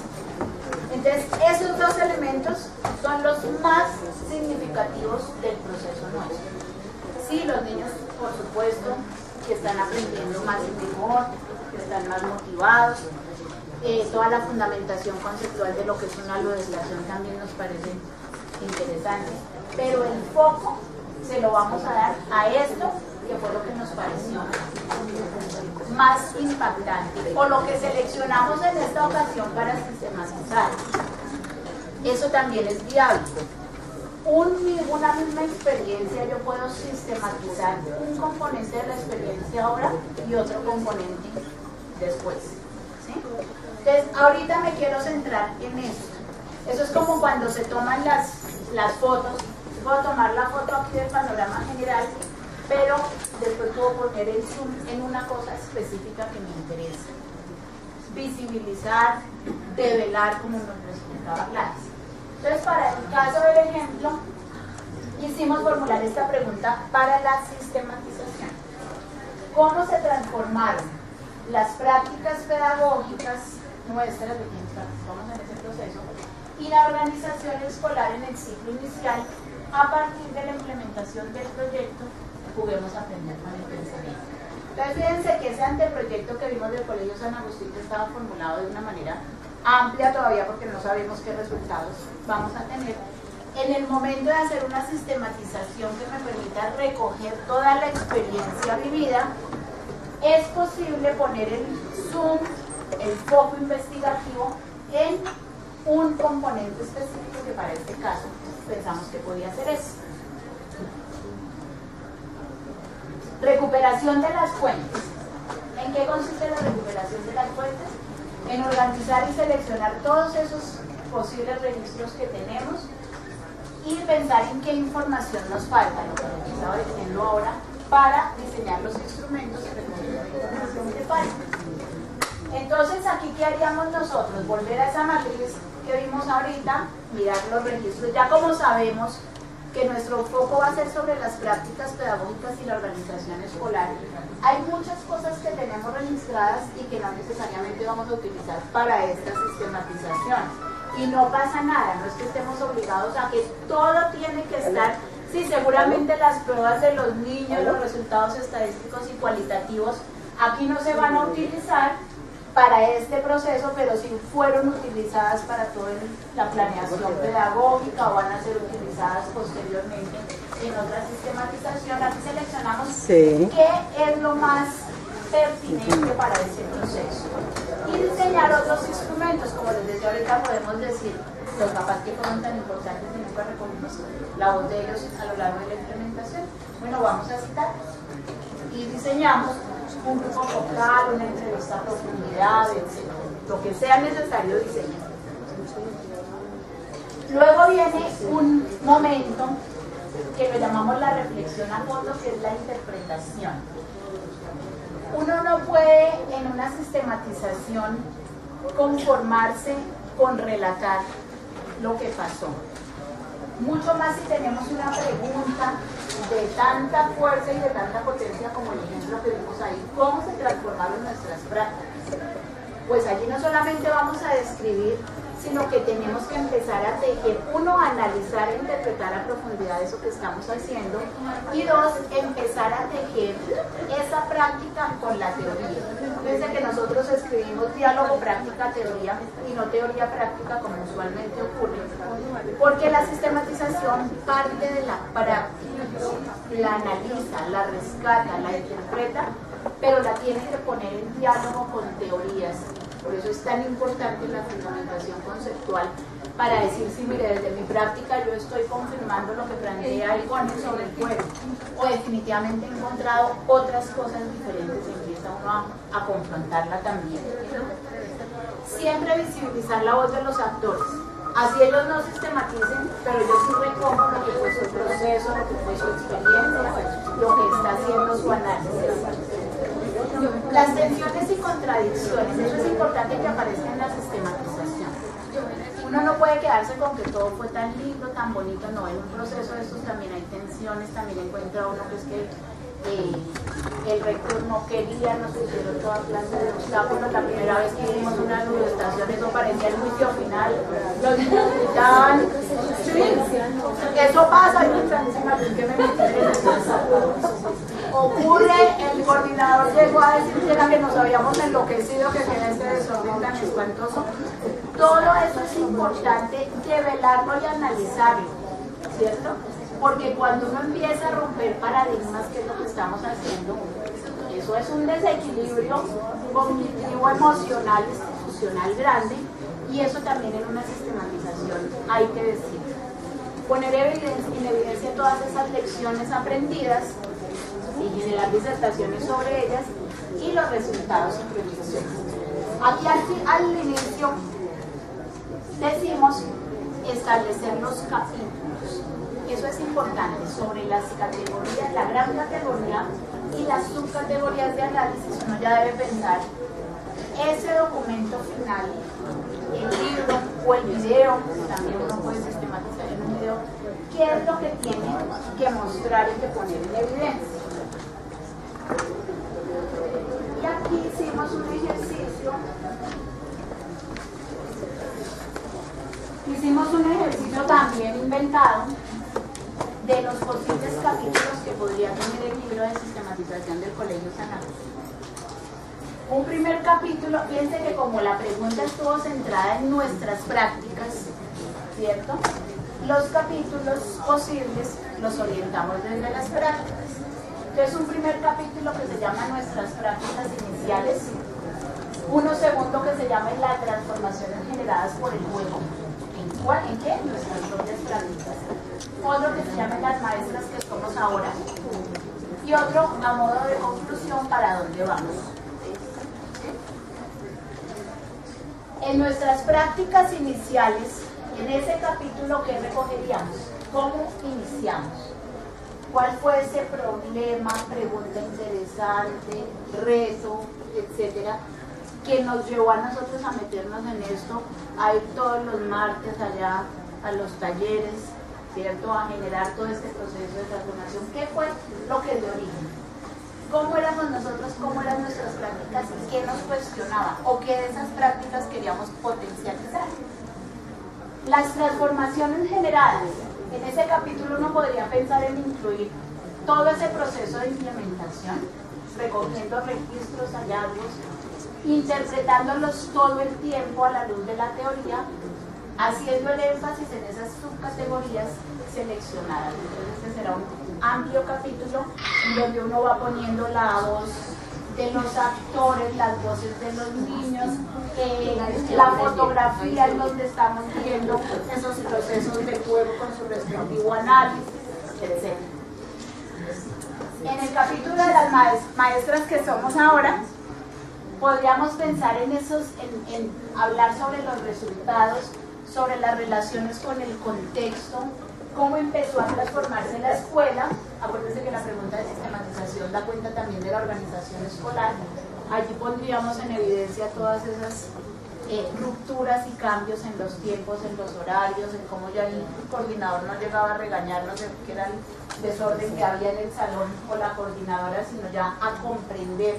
Entonces, esos dos elementos son los más significativos del proceso nuestro. Sí, los niños, por supuesto, que están aprendiendo más y mejor, que están más motivados. Toda la fundamentación conceptual de lo que es una legislación también nos parece interesante. Pero el foco se lo vamos a dar a esto, que fue lo que nos pareció más impactante, o lo que seleccionamos en esta ocasión para sistematizar. Eso también es viable. Una misma experiencia, yo puedo sistematizar un componente de la experiencia ahora y otro componente después. ¿Sí? Entonces, ahorita me quiero centrar en esto. Eso es como cuando se toman las fotos. Puedo tomar la foto aquí del panorama general, pero después puedo poner el zoom en una cosa específica que me interesa. Visibilizar, develar, como nos lo explicaba Gladys. Entonces, para el caso del ejemplo, quisimos formular esta pregunta para la sistematización. ¿Cómo se transformaron las prácticas pedagógicas nuestras, de quienes participamos en ese proceso, y la organización escolar en el ciclo inicial a partir de la implementación del proyecto Juguemos a Aprender con el Pensamiento? Entonces, fíjense que ese anteproyecto que vimos del Colegio San Agustín estaba formulado de una manera amplia todavía porque no sabemos qué resultados vamos a tener. En el momento de hacer una sistematización que me permita recoger toda la experiencia vivida, es posible poner el zoom, el foco investigativo en un componente específico que para este caso pensamos que podía ser eso. Recuperación de las fuentes. ¿En qué consiste la recuperación de las fuentes? En organizar y seleccionar todos esos posibles registros que tenemos y pensar en qué información nos falta, lo que les estaba diciendo ahora, para diseñar los instrumentos y recoger la información que falta. Entonces, aquí, ¿qué haríamos nosotros? Volver a esa matriz que vimos ahorita, mirar los registros. Ya como sabemos que nuestro foco va a ser sobre las prácticas pedagógicas y la organización escolar, hay muchas cosas que tenemos registradas y que no necesariamente vamos a utilizar para esta sistematización. Y no pasa nada, no es que estemos obligados a que todo tiene que estar. Sí, seguramente las pruebas de los niños, los resultados estadísticos y cualitativos, aquí no se van a utilizar para este proceso, pero sí fueron utilizadas para toda la planeación pedagógica o van a ser utilizadas posteriormente en otra sistematización. Aquí seleccionamos qué es lo más pertinente para ese proceso y diseñar otros instrumentos, como les decía ahorita, podemos decir los papás que fueron tan importantes y nunca recogimos la voz de ellos a lo largo de la implementación. Bueno, vamos a citar y diseñamos un grupo focal, una entrevista a profundidad, etc. Lo que sea necesario diseñar. Luego viene un momento que lo llamamos la reflexión a fondo, que es la interpretación. Uno no puede en una sistematización conformarse con relatar lo que pasó. Mucho más si tenemos una pregunta de tanta fuerza y de tanta potencia como el ejemplo que vimos ahí. ¿Cómo se transformaron nuestras prácticas? Pues allí no solamente vamos a describir, sino que tenemos que empezar a tejer, uno, a analizar e interpretar a profundidad eso que estamos haciendo, y dos, empezar a tejer esa práctica con la teoría. Fíjense que nosotros escribimos diálogo práctica-teoría y no teoría-práctica como usualmente ocurre, porque la sistematización parte de la práctica, la analiza, la rescata, la interpreta, pero la tiene que poner en diálogo con teorías. Por eso es tan importante la fundamentación conceptual, para decir, sí, mire, desde mi práctica yo estoy confirmando lo que plantea Icone sobre el juego, o definitivamente he encontrado otras cosas diferentes y empieza uno a confrontarla también. Siempre visibilizar la voz de los actores. Así ellos no sistematicen, pero yo sí recojo lo que fue su proceso, lo que fue su experiencia, lo que está haciendo su análisis. Las tensiones y contradicciones, eso es importante que aparezca en la sistematización. Uno no puede quedarse con que todo fue tan lindo, tan bonito, no, en un proceso de estos también hay tensiones, también encuentra uno que es que el rector no quería, nos pusieron toda clase de obstáculos. La primera vez que vimos una aglomeración, eso parecía el juicio final, los niños gritaban, ¿sí? Eso pasa, y que me metí en eso. Ocurre, el coordinador llegó a decir que era que nos habíamos enloquecido, que era este desorden tan espantoso. Todo eso es importante develarlo y analizarlo, ¿cierto? Porque cuando uno empieza a romper paradigmas, que es lo que estamos haciendo, eso es un desequilibrio cognitivo, emocional, institucional grande, y eso también en una sistematización hay que decir. Poner en evidencia todas esas lecciones aprendidas y generar disertaciones sobre ellas y los resultados y proyecciones. Aquí al inicio decimos establecer los capítulos. Eso es importante, sobre las categorías, la gran categoría y las subcategorías de análisis. Uno ya debe pensar ese documento final, el libro o el video, también uno puede sistematizar en un video, qué es lo que tiene que mostrar y que poner en evidencia. Y aquí hicimos un ejercicio. Hicimos un ejercicio también inventado de los posibles capítulos que podría tener el libro de sistematización del Colegio San Agustín. Un primer capítulo, fíjense que como la pregunta estuvo centrada en nuestras prácticas, ¿cierto? Los capítulos posibles los orientamos desde las prácticas. Entonces, un primer capítulo que se llama Nuestras prácticas iniciales, uno segundo que se llama Las transformaciones generadas por el juego. ¿En qué? En nuestras propias prácticas. Otro que se llama Las maestras que somos ahora. Y otro a modo de conclusión, ¿para dónde vamos? En nuestras prácticas iniciales, en ese capítulo, ¿qué recogeríamos? ¿Cómo iniciamos? ¿Cuál fue ese problema, pregunta interesante, reto, etcétera, que nos llevó a nosotros a meternos en esto, a ir todos los martes allá a los talleres, ¿cierto? A generar todo este proceso de transformación? ¿Qué fue lo que dio origen? ¿Cómo éramos nosotros? ¿Cómo eran nuestras prácticas? ¿Y qué nos cuestionaba? ¿O qué de esas prácticas queríamos potencializar? Las transformaciones generadas. En ese capítulo uno podría pensar en incluir todo ese proceso de implementación, recogiendo registros, hallazgos, interpretándolos todo el tiempo a la luz de la teoría, haciendo el énfasis en esas subcategorías seleccionadas. Entonces este será un amplio capítulo donde uno va poniendo la voz de los actores, las voces de los niños, la fotografía en donde estamos viendo esos procesos de juego con su respectivo análisis, etc. En el capítulo de las maestras que somos ahora, podríamos pensar en hablar sobre los resultados, sobre las relaciones con el contexto, cómo empezó a transformarse la escuela. Acuérdense que la pregunta de sistematización da cuenta también de la organización escolar. Allí pondríamos en evidencia todas esas rupturas y cambios en los tiempos, en los horarios, en cómo ya el coordinador no llegaba a regañarnos de que era el desorden que había en el salón o la coordinadora, sino ya a comprender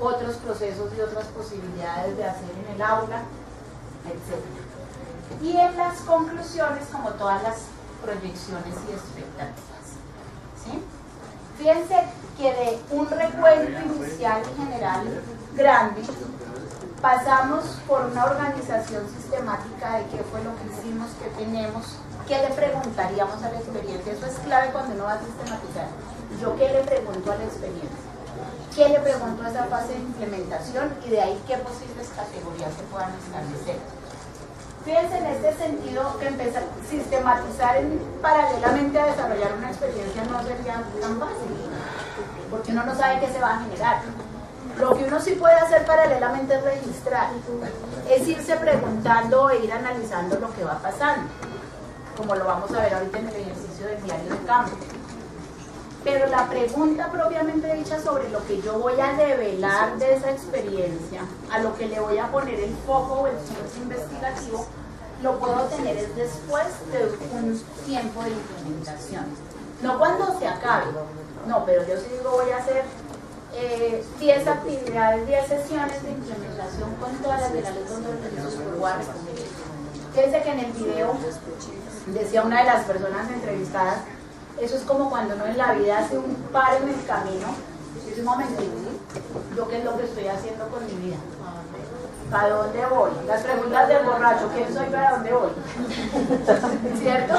otros procesos y otras posibilidades de hacer en el aula, etc. Y en las conclusiones, como todas las proyecciones y expectativas. ¿Sí? Fíjense que de un recuento inicial general grande, pasamos por una organización sistemática de qué fue lo que hicimos, qué tenemos, qué le preguntaríamos a la experiencia. Eso es clave cuando uno va a sistematizar. Yo qué le pregunto a la experiencia, qué le pregunto a esa fase de implementación y de ahí qué posibles categorías se puedan establecer. Fíjense en este sentido que empezar a sistematizar paralelamente a desarrollar una experiencia no sería tan fácil, porque uno no sabe qué se va a generar. Lo que uno sí puede hacer paralelamente es registrar, es irse preguntando e ir analizando lo que va pasando, como lo vamos a ver ahorita en el ejercicio del diario de campo. Pero la pregunta propiamente dicha sobre lo que yo voy a develar de esa experiencia, a lo que le voy a poner el foco o el esfuerzo investigativo, lo puedo tener es después de un tiempo de implementación. No cuando se acabe, no, pero yo sí digo voy a hacer 10 actividades, 10 sesiones de implementación con todas las de la ley de servicios por WhatsApp. Fíjense que en el video decía una de las personas entrevistadas, eso es como cuando uno en la vida hace un paro en el camino, dice un momentito, ¿yo qué es lo que estoy haciendo con mi vida? ¿Para dónde voy? Las preguntas del borracho, ¿quién soy? ¿Para dónde voy? ¿Cierto?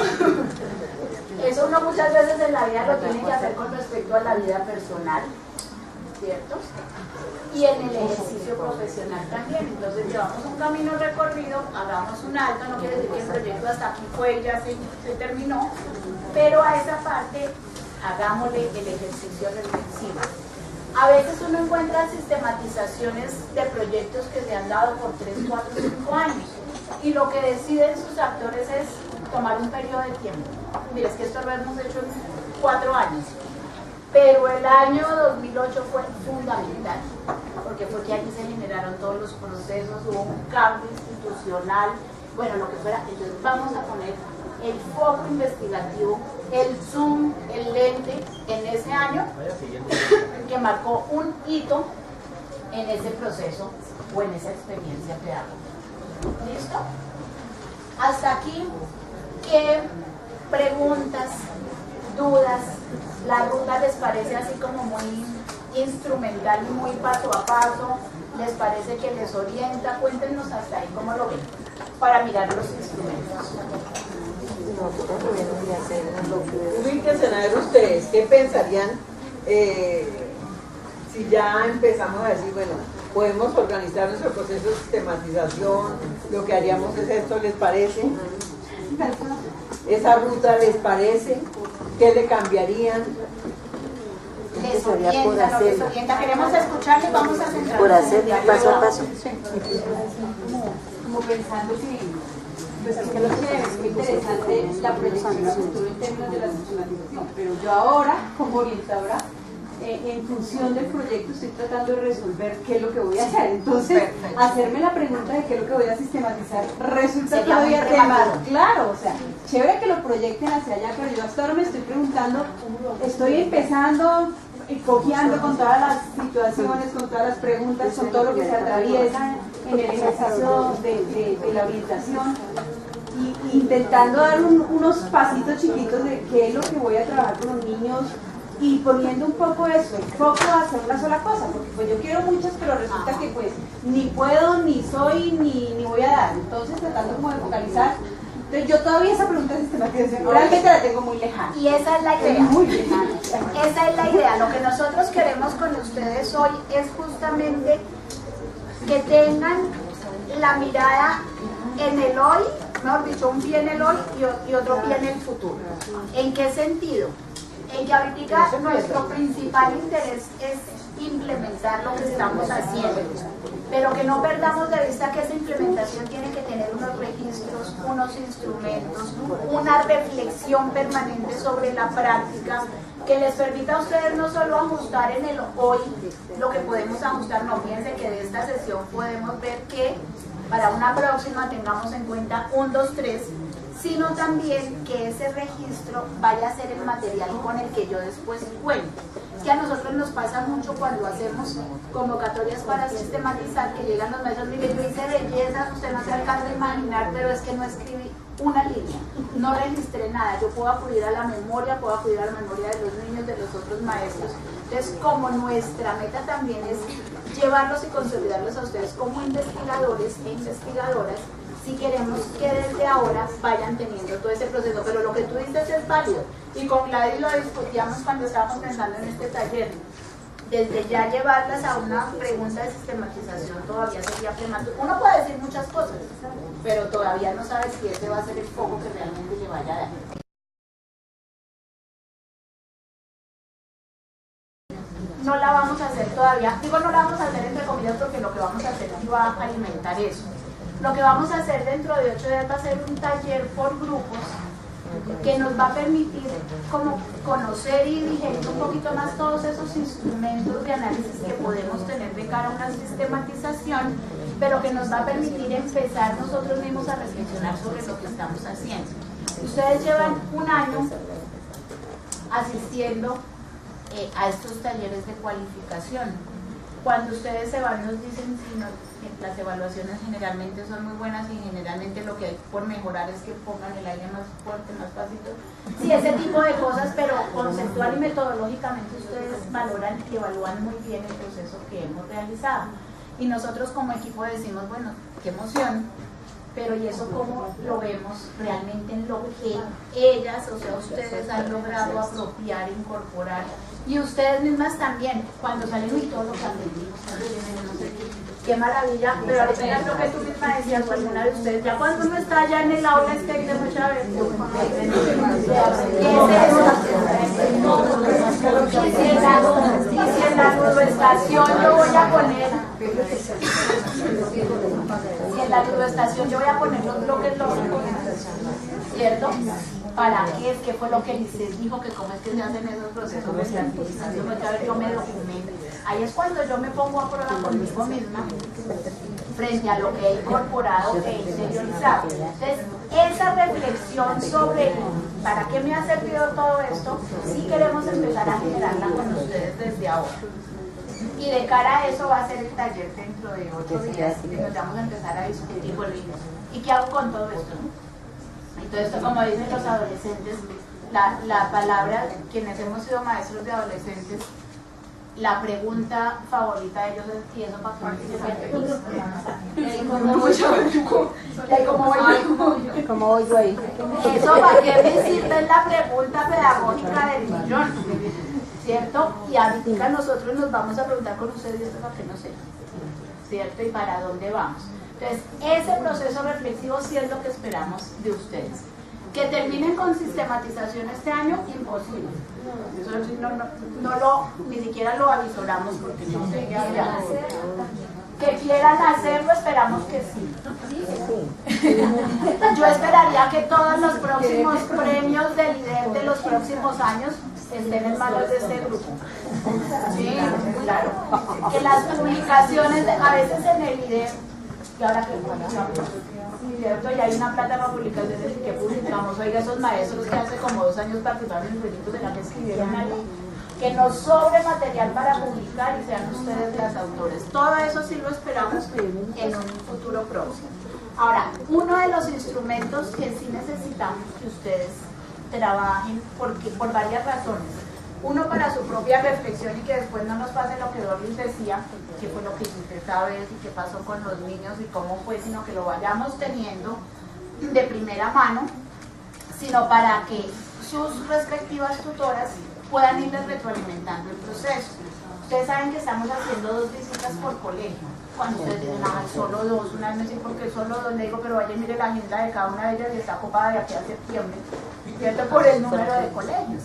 Eso uno muchas veces en la vida lo tiene que hacer con respecto a la vida personal, ¿cierto? Y en el ejercicio profesional también. Entonces llevamos un camino recorrido, hagamos un alto, no quiere decir que el proyecto hasta aquí fue y ya se terminó, pero a esa parte hagámosle el ejercicio reflexivo. A veces uno encuentra sistematizaciones de proyectos que se han dado por 3, 4, 5 años y lo que deciden sus actores es tomar un periodo de tiempo. Mira, es que esto lo hemos hecho en 4 años. Pero el año 2008 fue fundamental, porque fue que aquí se generaron todos los procesos, hubo un cambio institucional, bueno, lo que fuera. Entonces vamos a poner el foco investigativo, el zoom, el lente en ese año que marcó un hito en ese proceso o en esa experiencia pedagógica. ¿Listo? Hasta aquí, ¿qué preguntas, dudas? La ruta les parece así como muy instrumental y muy paso a paso, les parece que les orienta, cuéntenos hasta ahí cómo lo ven, para mirar los instrumentos. Ubíquense a ver ustedes, ¿qué pensarían si ya empezamos a decir, bueno, podemos organizar nuestro proceso de sistematización, lo que haríamos es esto, ¿les parece? ¿Esa ruta les parece? ¿Qué le cambiarían? Les orienta, no les orienta. Queremos escucharles y vamos a centrarnos por hacer paso a paso. Como pensando que, pues es que lo que es muy interesante la proyección a futuro en términos de la sistematización, pero yo ahora, como orientadora, en función del proyecto estoy tratando de resolver qué es lo que voy a hacer. Entonces, hacerme la pregunta de qué es lo que voy a sistematizar resulta todavía más claro. O sea, chévere que lo proyecten hacia allá, pero yo hasta ahora me estoy preguntando, estoy empezando, cojeando con todas las situaciones, con todas las preguntas, con todo lo que se atraviesa en el ejercicio de la orientación, y intentando dar unos pasitos chiquitos de qué es lo que voy a trabajar con los niños, y poniendo un poco eso, el foco a hacer una sola cosa, porque pues yo quiero muchas, pero resulta que pues ni puedo, ni soy, ni voy a dar. Entonces tratando como de focalizar. Entonces yo todavía esa pregunta de sistematización realmente la tengo muy lejana. Y esa es la idea. Muy lejana. Esa es la idea. Lo que nosotros queremos con ustedes hoy es justamente que tengan la mirada en el hoy, mejor dicho, un pie en el hoy y otro pie en el futuro. ¿En qué sentido? En que ahorita nuestro principal interés es implementar lo que estamos haciendo, pero que no perdamos de vista que esa implementación tiene que tener unos registros, unos instrumentos, una reflexión permanente sobre la práctica, que les permita a ustedes no solo ajustar en el hoy lo que podemos ajustar, no, fíjense que de esta sesión podemos ver que para una próxima tengamos en cuenta 1, 2, 3, sino también que ese registro vaya a ser el material con el que yo después cuento. Es que a nosotros nos pasa mucho cuando hacemos convocatorias para sistematizar, que llegan los maestros, mire, yo hice belleza, usted no se alcanza a imaginar, pero es que no escribí una línea, no registré nada, yo puedo acudir a la memoria, puedo acudir a la memoria de los niños, de los otros maestros. Entonces, como nuestra meta también es llevarlos y consolidarlos a ustedes como investigadores e investigadoras, si queremos que desde ahora vayan teniendo todo ese proceso. Pero lo que tú dices es válido, y con Gladys lo discutíamos cuando estábamos pensando en este taller. Desde ya llevarlas a una pregunta de sistematización todavía sería prematuro. Uno puede decir muchas cosas, pero todavía no sabe si ese va a ser el foco que realmente le vaya a dar. No la vamos a hacer todavía, digo no la vamos a hacer entre comillas porque lo que vamos a hacer sí va a alimentar eso. Lo que vamos a hacer dentro de 8 días va a ser un taller por grupos que nos va a permitir como conocer y digerir un poquito más todos esos instrumentos de análisis que podemos tener de cara a una sistematización, pero que nos va a permitir empezar nosotros mismos a reflexionar sobre lo que estamos haciendo. Ustedes llevan un año asistiendo a estos talleres de cualificación. Cuando ustedes se van nos dicen si no, las evaluaciones generalmente son muy buenas y generalmente lo que hay por mejorar es que pongan el aire más fuerte, más pasito. Sí, ese tipo de cosas, pero conceptual y metodológicamente ustedes valoran y evalúan muy bien el proceso que hemos realizado. Y nosotros como equipo decimos, bueno, qué emoción, pero ¿y eso cómo lo vemos realmente en lo que ellas, o sea, ustedes han logrado apropiar, incorporar? Y ustedes mismas también, cuando salen y todo lo que aprendimos, no sé qué maravilla, pero ahorita ya lo que tú misma decías, o alguna de ustedes, ya cuando uno está ya en el aula es que hay de mucha vez, y si en la turboestación yo voy a poner, si en la turboestación yo voy a poner los bloques lógicos, ¿cierto? ¿Para qué? ¿Qué fue lo que Lisset dijo? Que cómo es que se hacen esos procesos de estatización, yo me documento. Ahí es cuando yo me pongo a prueba conmigo misma frente a lo que he incorporado e interiorizado. Entonces, esa reflexión sobre ¿para qué me ha servido todo esto? Sí queremos empezar a generarla con ustedes desde ahora. Y de cara a eso va a ser el taller dentro de 8 días y nos vamos a empezar a discutir, bueno, ¿y qué hago con todo esto? Entonces, como dicen los adolescentes, la palabra, quienes hemos sido maestros de adolescentes, la pregunta favorita de ellos es ¿y eso para qué? ¿Cómo voy yo ahí? Eso para qué me sirve es la pregunta pedagógica del millón, ¿cierto? Y ahorita nosotros nos vamos a preguntar con ustedes ¿y esto para qué no sé? ¿Cierto? ¿Y para dónde vamos? Entonces, ese proceso reflexivo sí es lo que esperamos de ustedes. Que terminen con sistematización este año, imposible. Eso ni siquiera lo avisoramos porque no sé qué había. Que quieran hacerlo, esperamos que sí. Yo esperaría que todos los próximos premios del IDEF de los próximos años estén en manos de este grupo. Sí, claro. Que las publicaciones, a veces en el IDEF, y ahora que publicamos, ¿cierto? Y hay una plata para publicaciones y que publicamos, oiga, esos maestros que hace como 2 años participaron en proyectos de la que escribieron ahí, que nos sobre material para publicar y sean ustedes las autores. Todo eso sí lo esperamos en un futuro próximo. Ahora, uno de los instrumentos que sí necesitamos que ustedes trabajen, porque por varias razones. Uno, para su propia reflexión y que después no nos pase lo que Doris decía, que fue lo que hiciste esta vez y qué pasó con los niños y cómo fue, sino que lo vayamos teniendo de primera mano, sino para que sus respectivas tutoras puedan irles retroalimentando el proceso. Ustedes saben que estamos haciendo 2 visitas por colegio. Cuando ustedes dicen, solo 2, una vez me dicen, ¿por qué solo 2? Le digo, pero vaya y mire la agenda de cada una de ellas y está ocupada de aquí a septiembre, ¿cierto? Por el número de colegios.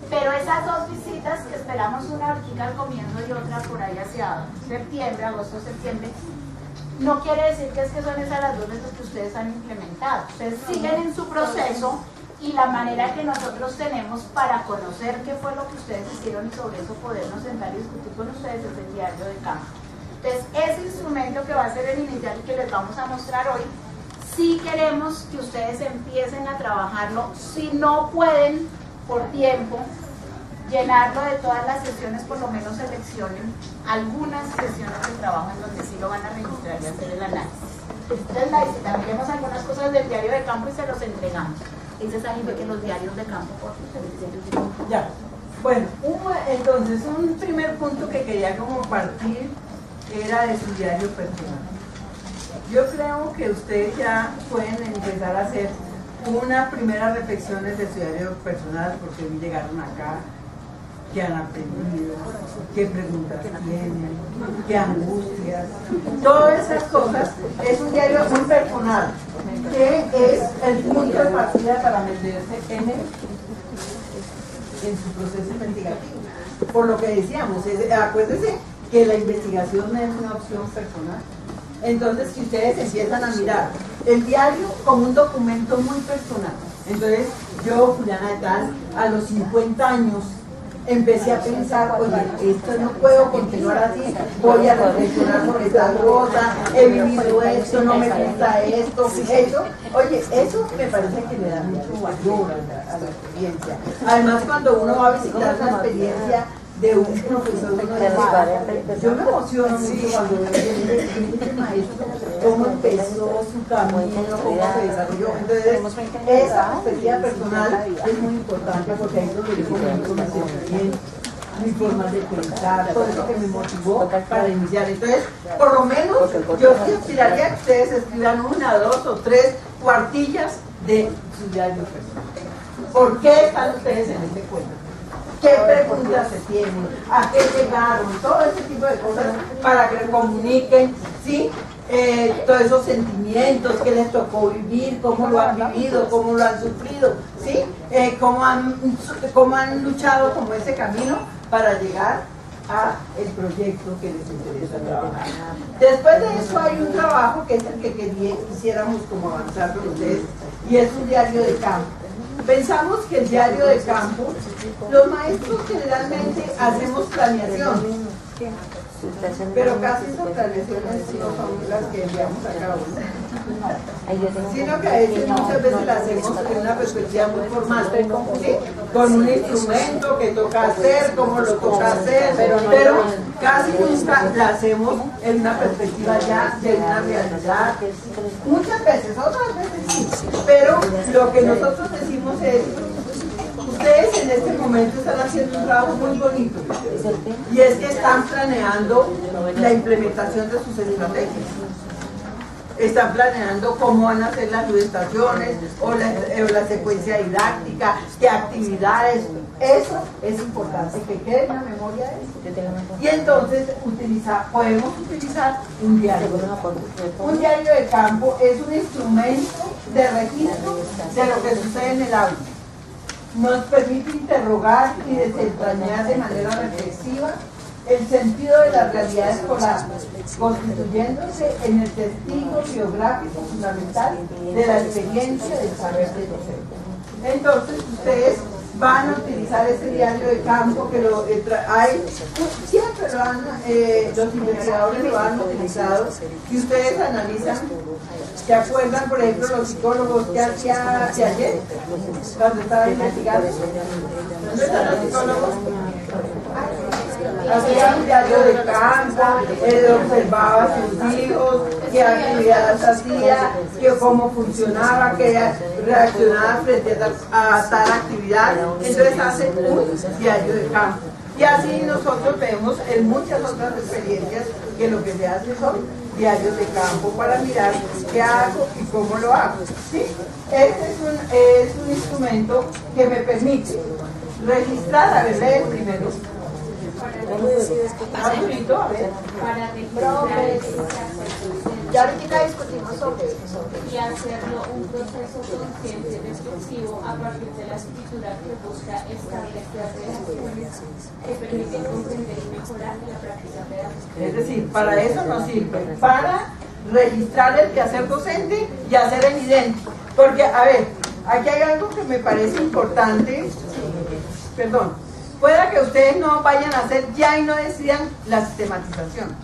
Pero esas 2 visitas, que esperamos una ahorita al comienzo y otra por ahí hacia septiembre, agosto, septiembre, no quiere decir que son esas las 2 veces que ustedes han implementado. Ustedes siguen en su proceso y la manera que nosotros tenemos para conocer qué fue lo que ustedes hicieron y sobre eso podernos sentar y discutir con ustedes es el diario de campo. Entonces, ese instrumento que va a ser el inicial y que les vamos a mostrar hoy, sí queremos que ustedes empiecen a trabajarlo, si no pueden por tiempo llenarlo de todas las sesiones, por lo menos seleccionen algunas sesiones de trabajo en donde sí lo van a registrar y hacer el análisis. Entonces la cambiemos algunas cosas del diario de campo y se los entregamos. Dice Sajime que los diarios de campo por ya. Bueno, entonces un primer punto que quería como partir era de su diario personal. Yo creo que ustedes ya pueden empezar a hacer unas primeras reflexiones de su diario personal, porque llegaron acá, qué han aprendido, qué preguntas tienen, qué angustias, todas esas cosas. Es un diario muy personal, que es el punto de partida para meterse en su proceso investigativo. Por lo que decíamos, acuérdense que la investigación no es una opción personal. Entonces, si ustedes empiezan a mirar el diario como un documento muy personal, entonces yo, Juliana de Tal, a los 50 años, empecé a pensar, oye, esto no puedo continuar así, voy a reflexionar sobre esta cosa, he vivido esto, no me gusta esto, eso. Oye, eso me parece que le da mucho valor a la experiencia. Además, cuando uno va a visitar una experiencia de un profesor, uno dice, yo me emociono mucho cuando veo este maestro, cómo empezó su camino, cómo se desarrolló. Entonces, esa perspectiva personal es muy importante, porque ahí es donde yo comunico mis sentimientos, mi forma de pensar, todo eso que me motivó para iniciar. Entonces, por lo menos, yo sí aspiraría que ustedes escriban 1, 2 o 3 cuartillas de su diario personal. ¿Por qué están ustedes en este cuento? ¿Qué preguntas se tienen? ¿A qué llegaron? Todo ese tipo de cosas para que comuniquen, ¿sí? Todos esos sentimientos que les tocó vivir, cómo lo han vivido, cómo lo han sufrido, ¿sí? Cómo han luchado como ese camino para llegar a el proyecto que les interesa trabajar. Después de eso hay un trabajo que es el que quisiéramos como avanzar con ustedes, y es un diario de campo. Pensamos que el diario de campo, los maestros generalmente hacemos planeación, pero casi esas planeaciones no son las que enviamos a cabo, sino que a veces, muchas veces las hacemos en una perspectiva muy formal, ¿sí? Con un instrumento que toca hacer, cómo lo toca hacer, pero casi nunca la hacemos en una perspectiva ya de una realidad. Muchas veces, otras veces sí, pero lo que nosotros decimos es, ustedes en este momento están haciendo un trabajo muy bonito, y es que están planeando la implementación de sus estrategias. Están planeando cómo van a hacer las subestaciones o la secuencia didáctica, qué actividades. Eso es importante que quede en la memoria de eso. Y entonces podemos utilizar un diario. Un diario de campo es un instrumento de registro de lo que sucede en el aula. Nos permite interrogar y desentrañar de manera reflexiva el sentido de la realidad escolar, constituyéndose en el testigo biográfico fundamental de la experiencia del saber del docente. Entonces, ustedes van a utilizar ese diario de campo que siempre lo han, los investigadores lo han utilizado, y ustedes analizan. ¿Se acuerdan, por ejemplo, los psicólogos que hacía ayer, cuando estaban investigando? ¿Dónde están los psicólogos? Hacía un diario de campo, observaba a sus hijos, qué actividades hacía, cómo funcionaba, qué reaccionaba frente a tal actividad. Entonces hacen un diario de campo. Y así nosotros vemos en muchas otras experiencias que lo que se hace son diarios de campo para mirar qué hago y cómo lo hago, ¿sí? Este es un instrumento que me permite registrar, a ver, lee el primero. A ver. Ya ahorita discutimos sobre eso. Y hacerlo un proceso consciente reflexivo a partir de la escritura que busca establecer relaciones que permiten comprender y mejorar la práctica pedagógica. Es decir, para eso nos sirve, para registrar el quehacer docente y hacer evidente. Porque, a ver, aquí hay algo que me parece importante, perdón, pueda que ustedes no vayan a hacer ya y no decidan la sistematización,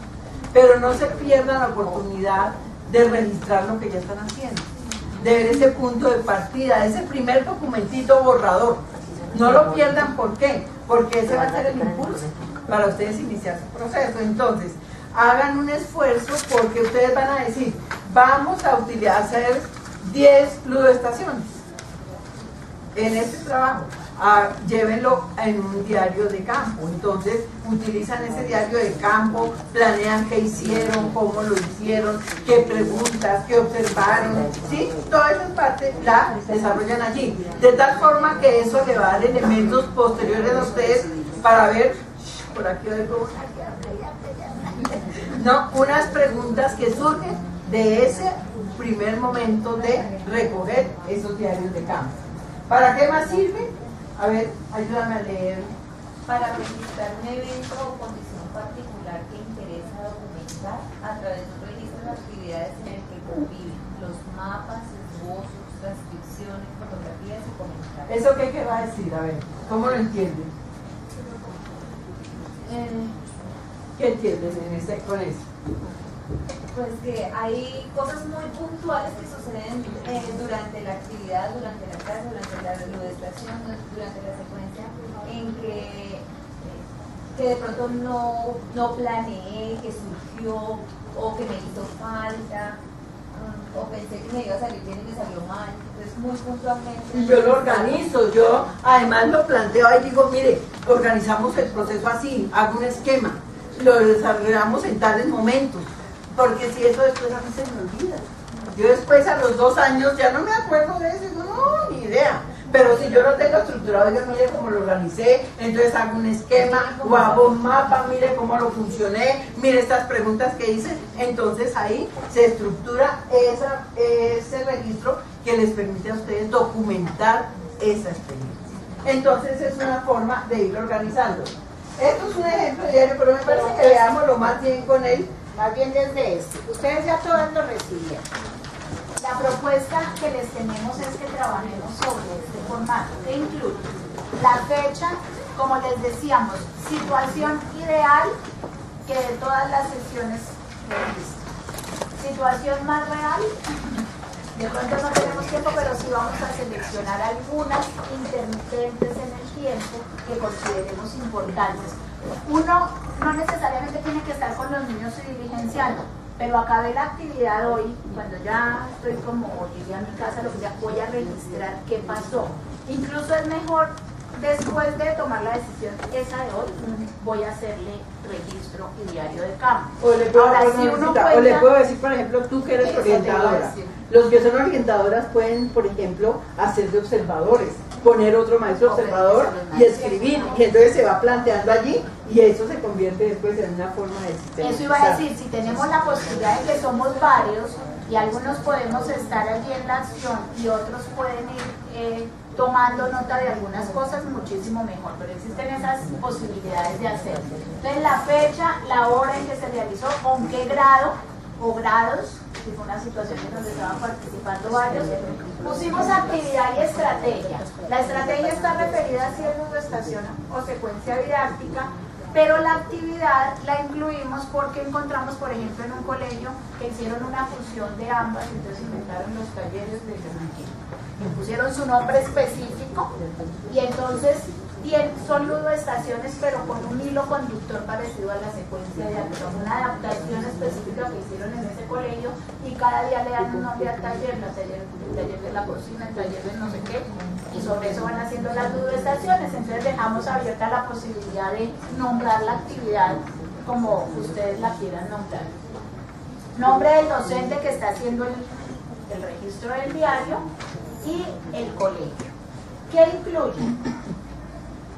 pero no se pierdan la oportunidad de registrar lo que ya están haciendo. de ver ese punto de partida, ese primer documentito borrador. No lo pierdan, ¿por qué? Porque ese va a ser el impulso para ustedes iniciar su proceso. Entonces, hagan un esfuerzo porque ustedes van a decir, vamos a hacer 10 ludoestaciones en este trabajo. Llévenlo en un diario de campo. Entonces utilizan ese diario de campo, planean qué hicieron, cómo lo hicieron, qué preguntas, qué observaron, ¿sí? Toda esa parte la desarrollan allí, de tal forma que eso le va a dar elementos posteriores a ustedes para ver, por aquí oigo unas preguntas que surgen de ese primer momento de recoger esos diarios de campo. ¿Para qué más sirve? A ver, ayúdame a leer. Para registrar un evento o condición particular que interesa documentar a través de un registro de actividades en el que conviven los mapas, esbozos, transcripciones, fotografías y comentarios. ¿Eso qué va a decir? A ver, ¿cómo lo entienden? ¿Qué entienden con eso? Pues que hay cosas muy puntuales que suceden durante la actividad, durante la clase, durante la ludoestación, durante la secuencia, en que de pronto no planeé, que surgió, o que me hizo falta, o pensé que me iba a salir bien y me salió mal. Entonces, muy puntualmente. Y yo lo organizo, yo además lo planteo ahí, digo, mire, organizamos el proceso así, hago un esquema, lo desarrollamos en tales momentos. Porque si eso después a mí se me olvida. Yo después a los 2 años ya no me acuerdo de eso, no, ni idea. Pero si yo lo tengo estructurado, yo mire cómo lo organicé, entonces hago un esquema o hago un mapa, mire cómo lo funcioné, mire estas preguntas que hice. Entonces ahí se estructura ese registro que les permite a ustedes documentar esa experiencia. Entonces es una forma de ir organizando. Esto es un ejemplo diario, pero me parece que veámoslo más bien con él. Más bien desde este. Ustedes ya todos lo recibieron. La propuesta que les tenemos es que trabajemos sobre este formato, que incluye la fecha, como les decíamos, situación ideal que de todas las sesiones que he visto. Situación más real, de pronto no tenemos tiempo, pero sí vamos a seleccionar algunas intermitentes en el tiempo que consideremos importantes. Uno no necesariamente tiene que estar con los niños y diligenciando, pero acabé la actividad hoy, cuando ya estoy como llegué a mi casa, lo que sea, voy a registrar qué pasó. Incluso es mejor, después de tomar la decisión esa de hoy, voy a hacerle registro y diario de campo. O le puedo decir, por ejemplo, tú que eres orientadora. Los que son orientadoras pueden, por ejemplo, hacer de observadores, poner otro maestro observador y escribir, y entonces se va planteando allí y eso se convierte después en una forma de sistema. Eso iba a decir, si tenemos la posibilidad de que somos varios y algunos podemos estar allí en la acción y otros pueden ir tomando nota de algunas cosas, muchísimo mejor, pero existen esas posibilidades de hacerlo. Entonces la fecha, la hora en que se realizó, con qué grado o grados, si fue una situación en donde estaban participando varios. Pusimos actividad y estrategia. La estrategia está referida a si es ludoestación o secuencia didáctica, pero la actividad la incluimos porque encontramos, por ejemplo, en un colegio que hicieron una fusión de ambas, entonces inventaron los talleres de le pusieron su nombre específico y entonces son ludoestaciones pero con un hilo conductor parecido a la secuencia de acción, una adaptación específica que hicieron en ese colegio y cada día le dan un nombre al taller, el taller de la cocina, el taller de no sé qué, y sobre eso van haciendo las ludoestaciones. Entonces dejamos abierta la posibilidad de nombrar la actividad como ustedes la quieran nombrar. Nombre del docente que está haciendo el registro del diario y el colegio. ¿Qué incluye?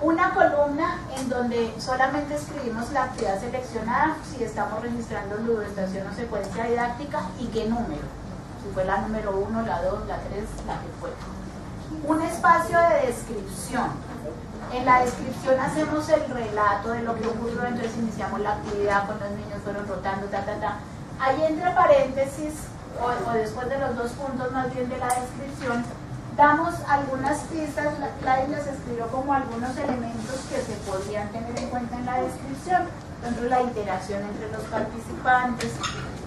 Una columna en donde solamente escribimos la actividad seleccionada, si estamos registrando ludoestación o secuencia didáctica y qué número, si fue la número 1, la 2, la 3, la que fue. Un espacio de descripción. En la descripción hacemos el relato de lo que ocurrió, entonces iniciamos la actividad con los niños, fueron rotando, Ahí entre paréntesis, o después de los 2 puntos más bien de la descripción, damos algunas pistas, Gladys les escribió como algunos elementos que se podrían tener en cuenta en la descripción. Por ejemplo, la interacción entre los participantes,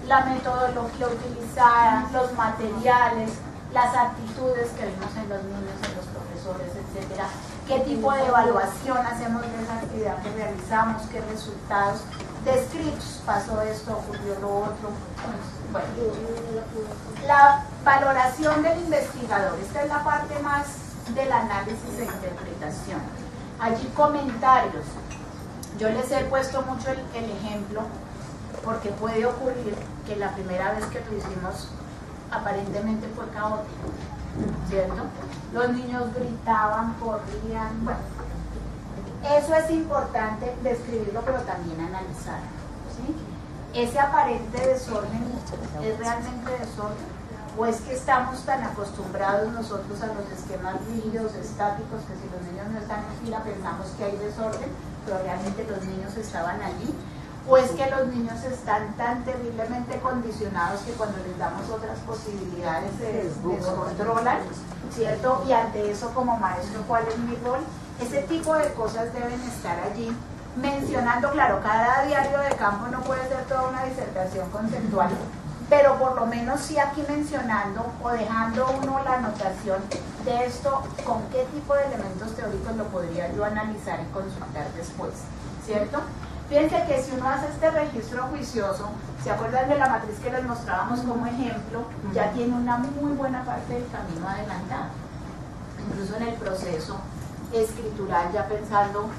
la metodología utilizada, los materiales, las actitudes que vimos en los niños, en los profesores, etcétera, qué tipo de evaluación hacemos de esa actividad que realizamos, qué resultados descritos, pasó esto, ocurrió lo otro. Bueno, la valoración del investigador, esta es la parte más del análisis e interpretación. Allí comentarios, yo les he puesto mucho el ejemplo porque puede ocurrir que la primera vez que lo hicimos aparentemente fue caótico, ¿cierto? Los niños gritaban, corrían, bueno, eso es importante describirlo pero también analizarlo, ¿sí? ¿Ese aparente desorden es realmente desorden? ¿O es que estamos tan acostumbrados nosotros a los esquemas rígidos, estáticos, que si los niños no están en fila pensamos que hay desorden, pero realmente los niños estaban allí? ¿O es que los niños están tan terriblemente condicionados que cuando les damos otras posibilidades se descontrolan, ¿cierto? Y ante eso, como maestro, ¿cuál es mi rol? Ese tipo de cosas deben estar allí mencionando. Claro, cada diario de campo no puede ser toda una disertación conceptual, pero por lo menos sí aquí mencionando o dejando uno la anotación de esto, con qué tipo de elementos teóricos lo podría yo analizar y consultar después, ¿cierto? Fíjense que si uno hace este registro juicioso, ¿se acuerdan de la matriz que les mostrábamos como ejemplo? Ya tiene una muy buena parte del camino adelantado. Incluso en el proceso escritural, ya pensando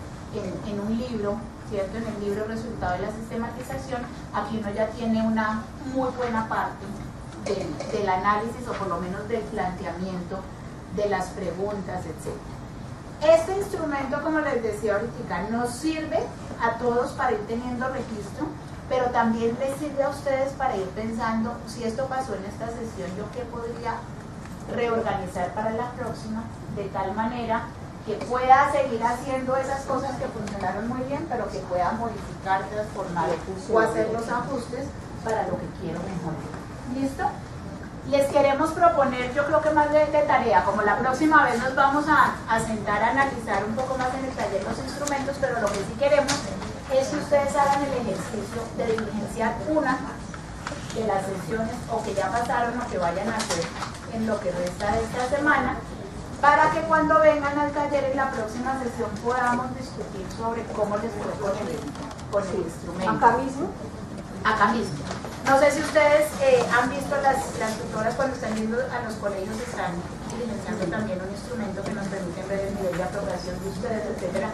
en un libro, ¿cierto? En el libro Resultado de la Sistematización, aquí uno ya tiene una muy buena parte del análisis, o por lo menos del planteamiento de las preguntas, etc. Este instrumento, como les decía ahorita, nos sirve a todos para ir teniendo registro, pero también les sirve a ustedes para ir pensando, si esto pasó en esta sesión, yo qué podría reorganizar para la próxima, de tal manera que pueda seguir haciendo esas cosas que funcionaron muy bien, pero que pueda modificar, transformar o hacer los ajustes para lo que quiero mejorar. ¿Listo? Les queremos proponer, yo creo que más de tarea, como la próxima vez nos vamos a sentar a analizar un poco más en el taller los instrumentos, pero lo que sí queremos es que ustedes hagan el ejercicio de diligenciar una de las sesiones o que ya pasaron o que vayan a hacer en lo que resta de esta semana, para que cuando vengan al taller en la próxima sesión podamos discutir sobre cómo les fue con el instrumento. ¿Acá mismo? Acá mismo. No sé si ustedes han visto las tutoras cuando están yendo a los colegios, están utilizando también un instrumento que nos permite ver el nivel de aprobación de ustedes, etc.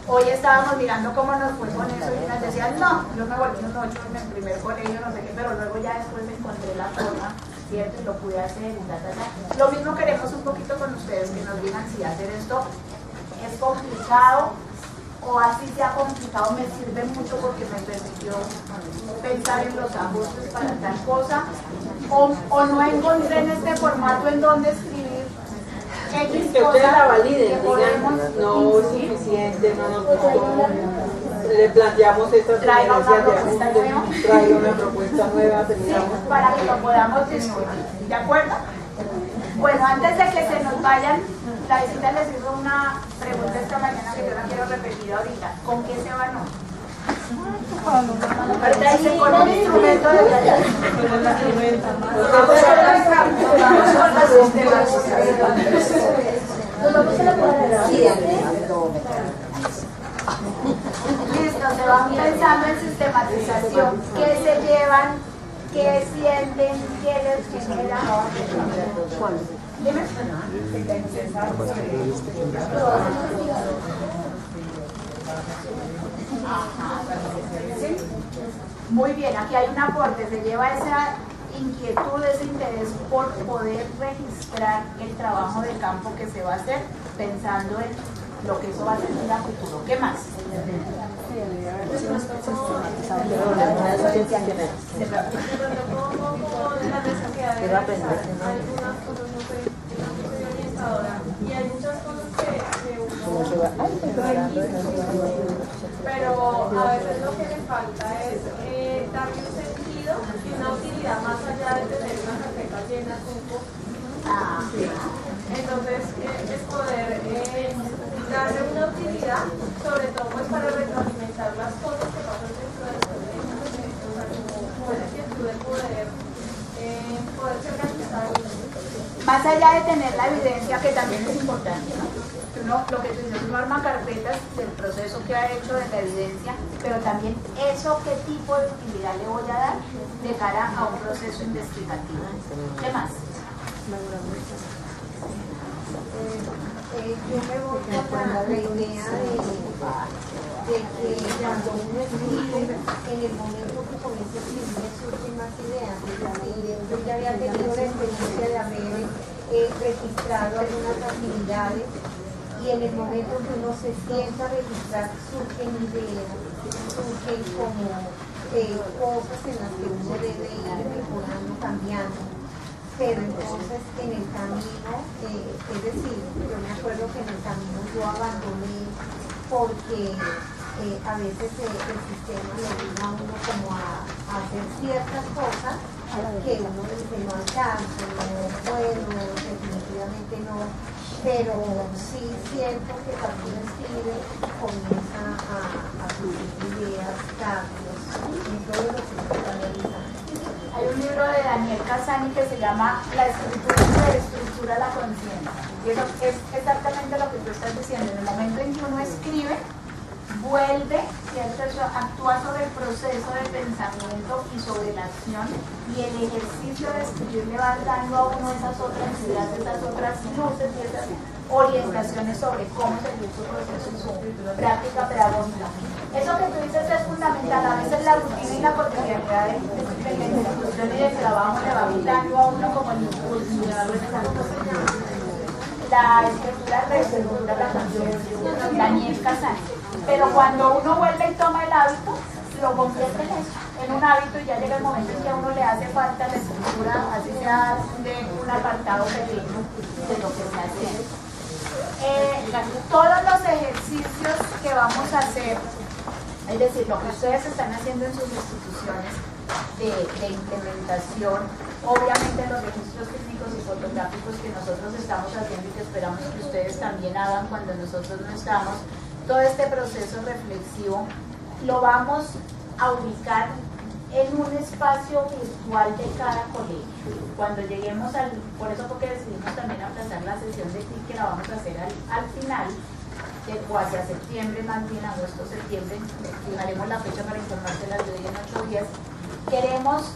Hoy estábamos mirando cómo nos fue con eso y nos decían, no, yo me volví un 8 en el primer colegio, no sé qué, pero luego ya después encontré la forma, ¿cierto? Y lo pude hacer, Lo mismo queremos un poquito con ustedes, que nos digan si hacer esto es complicado, o así sea complicado, me sirve mucho porque me permitió pensar en los ajustes para tal cosa, o no encontré en este formato en donde escribir X que ustedes la validen, que podemos no es suficiente, no nos gustó, le planteamos estas traiga una sugerencias propuesta de ajuste, nueva, traiga una propuesta nueva, sí, para que lo podamos discutir, ¿de acuerdo? Bueno, antes de que se nos vayan, la visita les hizo una pregunta esta mañana que yo la quiero repetir ahorita. ¿Con qué se van hoy? Ahorita dice con un instrumento de taller. Listo, se van pensando en sistematización. ¿Qué se llevan? ¿Qué sienten? ¿Qué les genera? Dime. ¿Sí? Muy bien, aquí hay un aporte, se lleva esa inquietud, ese interés por poder registrar el trabajo de campo que se va a hacer, pensando en lo que eso va a tener a futuro. ¿Qué más? Y hay muchas cosas que uno pero a veces lo que le falta es darle un sentido y una utilidad más allá de tener una carpeta llena de entonces es poder darle una utilidad, sobre todo pues para retroalimentar las cosas que pasan dentro del proyecto, o sea, como una inquietud de poder ser organizado. más allá de tener la evidencia, que también es importante, ¿no? Lo que tú dices, uno arma carpetas del proceso que ha hecho, de la evidencia, pero también eso, qué tipo de utilidad le voy a dar de cara a un proceso investigativo. ¿Qué más? Yo me voy con la idea de que cuando uno escribe, en el momento que comienza a escribir surgen más ideas. Yo ya había tenido la experiencia de haber registrado algunas actividades y en el momento que uno se sienta a registrar surgen ideas, surgen como cosas en las que uno debe ir mejorando, cambiando. Pero entonces en el camino, es decir, yo me acuerdo que en el camino yo abandoné porque a veces el sistema le obliga a uno como a hacer ciertas cosas que uno dice no alcanzo, no puedo, definitivamente no, pero sí siento que cuando uno escribe comienza a surgir ideas, cambios en todo lo que se está realizando. Hay un libro de Daniel Casani que se llama La escritura que estructura la conciencia. Y eso es exactamente lo que tú estás diciendo. En el momento en que uno escribe, vuelve, ¿cierto? Eso actúa sobre el proceso de pensamiento y sobre la acción, y el ejercicio de escribir le va dando a uno esas otras ideas, esas otras luces y esas orientaciones sobre cómo seguir su proceso y su práctica pedagógica. Eso que tú dices es fundamental. A veces la rutina y la cotidianidad de la institución y del trabajo le va quitando a uno como el impulso. La escritura reestructura la conciencia, Daniel Casani. Pero cuando uno vuelve y toma el hábito, lo convierte en eso, en un hábito, y ya llega el momento en que a uno le hace falta la escritura, así sea de un apartado pequeño de lo que se hace. Todos los ejercicios que vamos a hacer, es decir, lo que ustedes están haciendo en sus instituciones de implementación, obviamente los registros técnicos y fotográficos que nosotros estamos haciendo y que esperamos que ustedes también hagan cuando nosotros no estamos, todo este proceso reflexivo lo vamos a ubicar en un espacio virtual de cada colegio. Cuando lleguemos por eso porque decidimos también aplazar la sesión de TIC, que la vamos a hacer al final, o hacia septiembre, más bien agosto, septiembre, fijaremos la fecha para informárselas de hoy en 8 días. Queremos,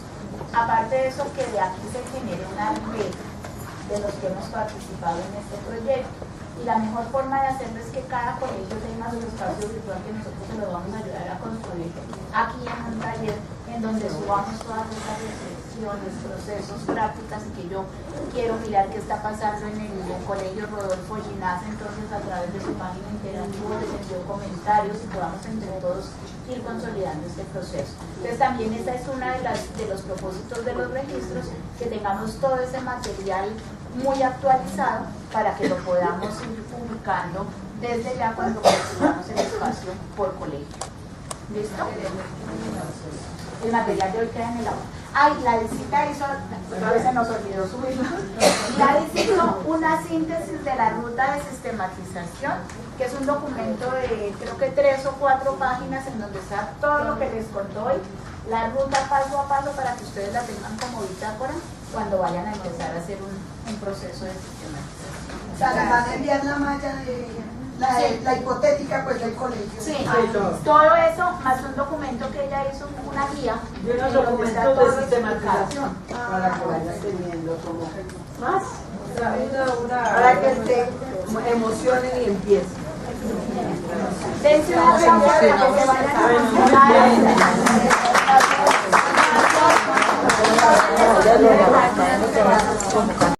aparte de eso, que de aquí se genere una red de los que hemos participado en este proyecto. Y la mejor forma de hacerlo es que cada colegio tenga su espacio virtual, que nosotros se lo vamos a ayudar a construir aquí en un taller en donde subamos todas estas reflexiones, procesos, prácticas, y que yo quiero mirar qué está pasando en el colegio Rodolfo Ginás, entonces a través de su página interactiva les envío comentarios y podamos entre todos ir consolidando este proceso. Entonces también esta es una de los propósitos de los registros, que tengamos todo ese material muy actualizado para que lo podamos ir publicando desde ya cuando construyamos el espacio por colegio. ¿Listo? El material de hoy queda en el aula. Ay, Gladysita hizo, a veces nos olvidó subirlo. Gladys hizo una síntesis de la ruta de sistematización, que es un documento de creo que 3 o 4 páginas en donde está todo lo que les contó hoy, la ruta paso a paso, para que ustedes la tengan como bitácora cuando vayan a empezar a hacer un proceso de sistematización. O sea, le van a enviar la malla de la hipotética pues del colegio. Sí, todo eso más un documento que ella hizo, una guía de unos documentos de sistematización para que vayas teniendo como más Para que se emocionen y empiecen. Dense una aplauso para que se vayan a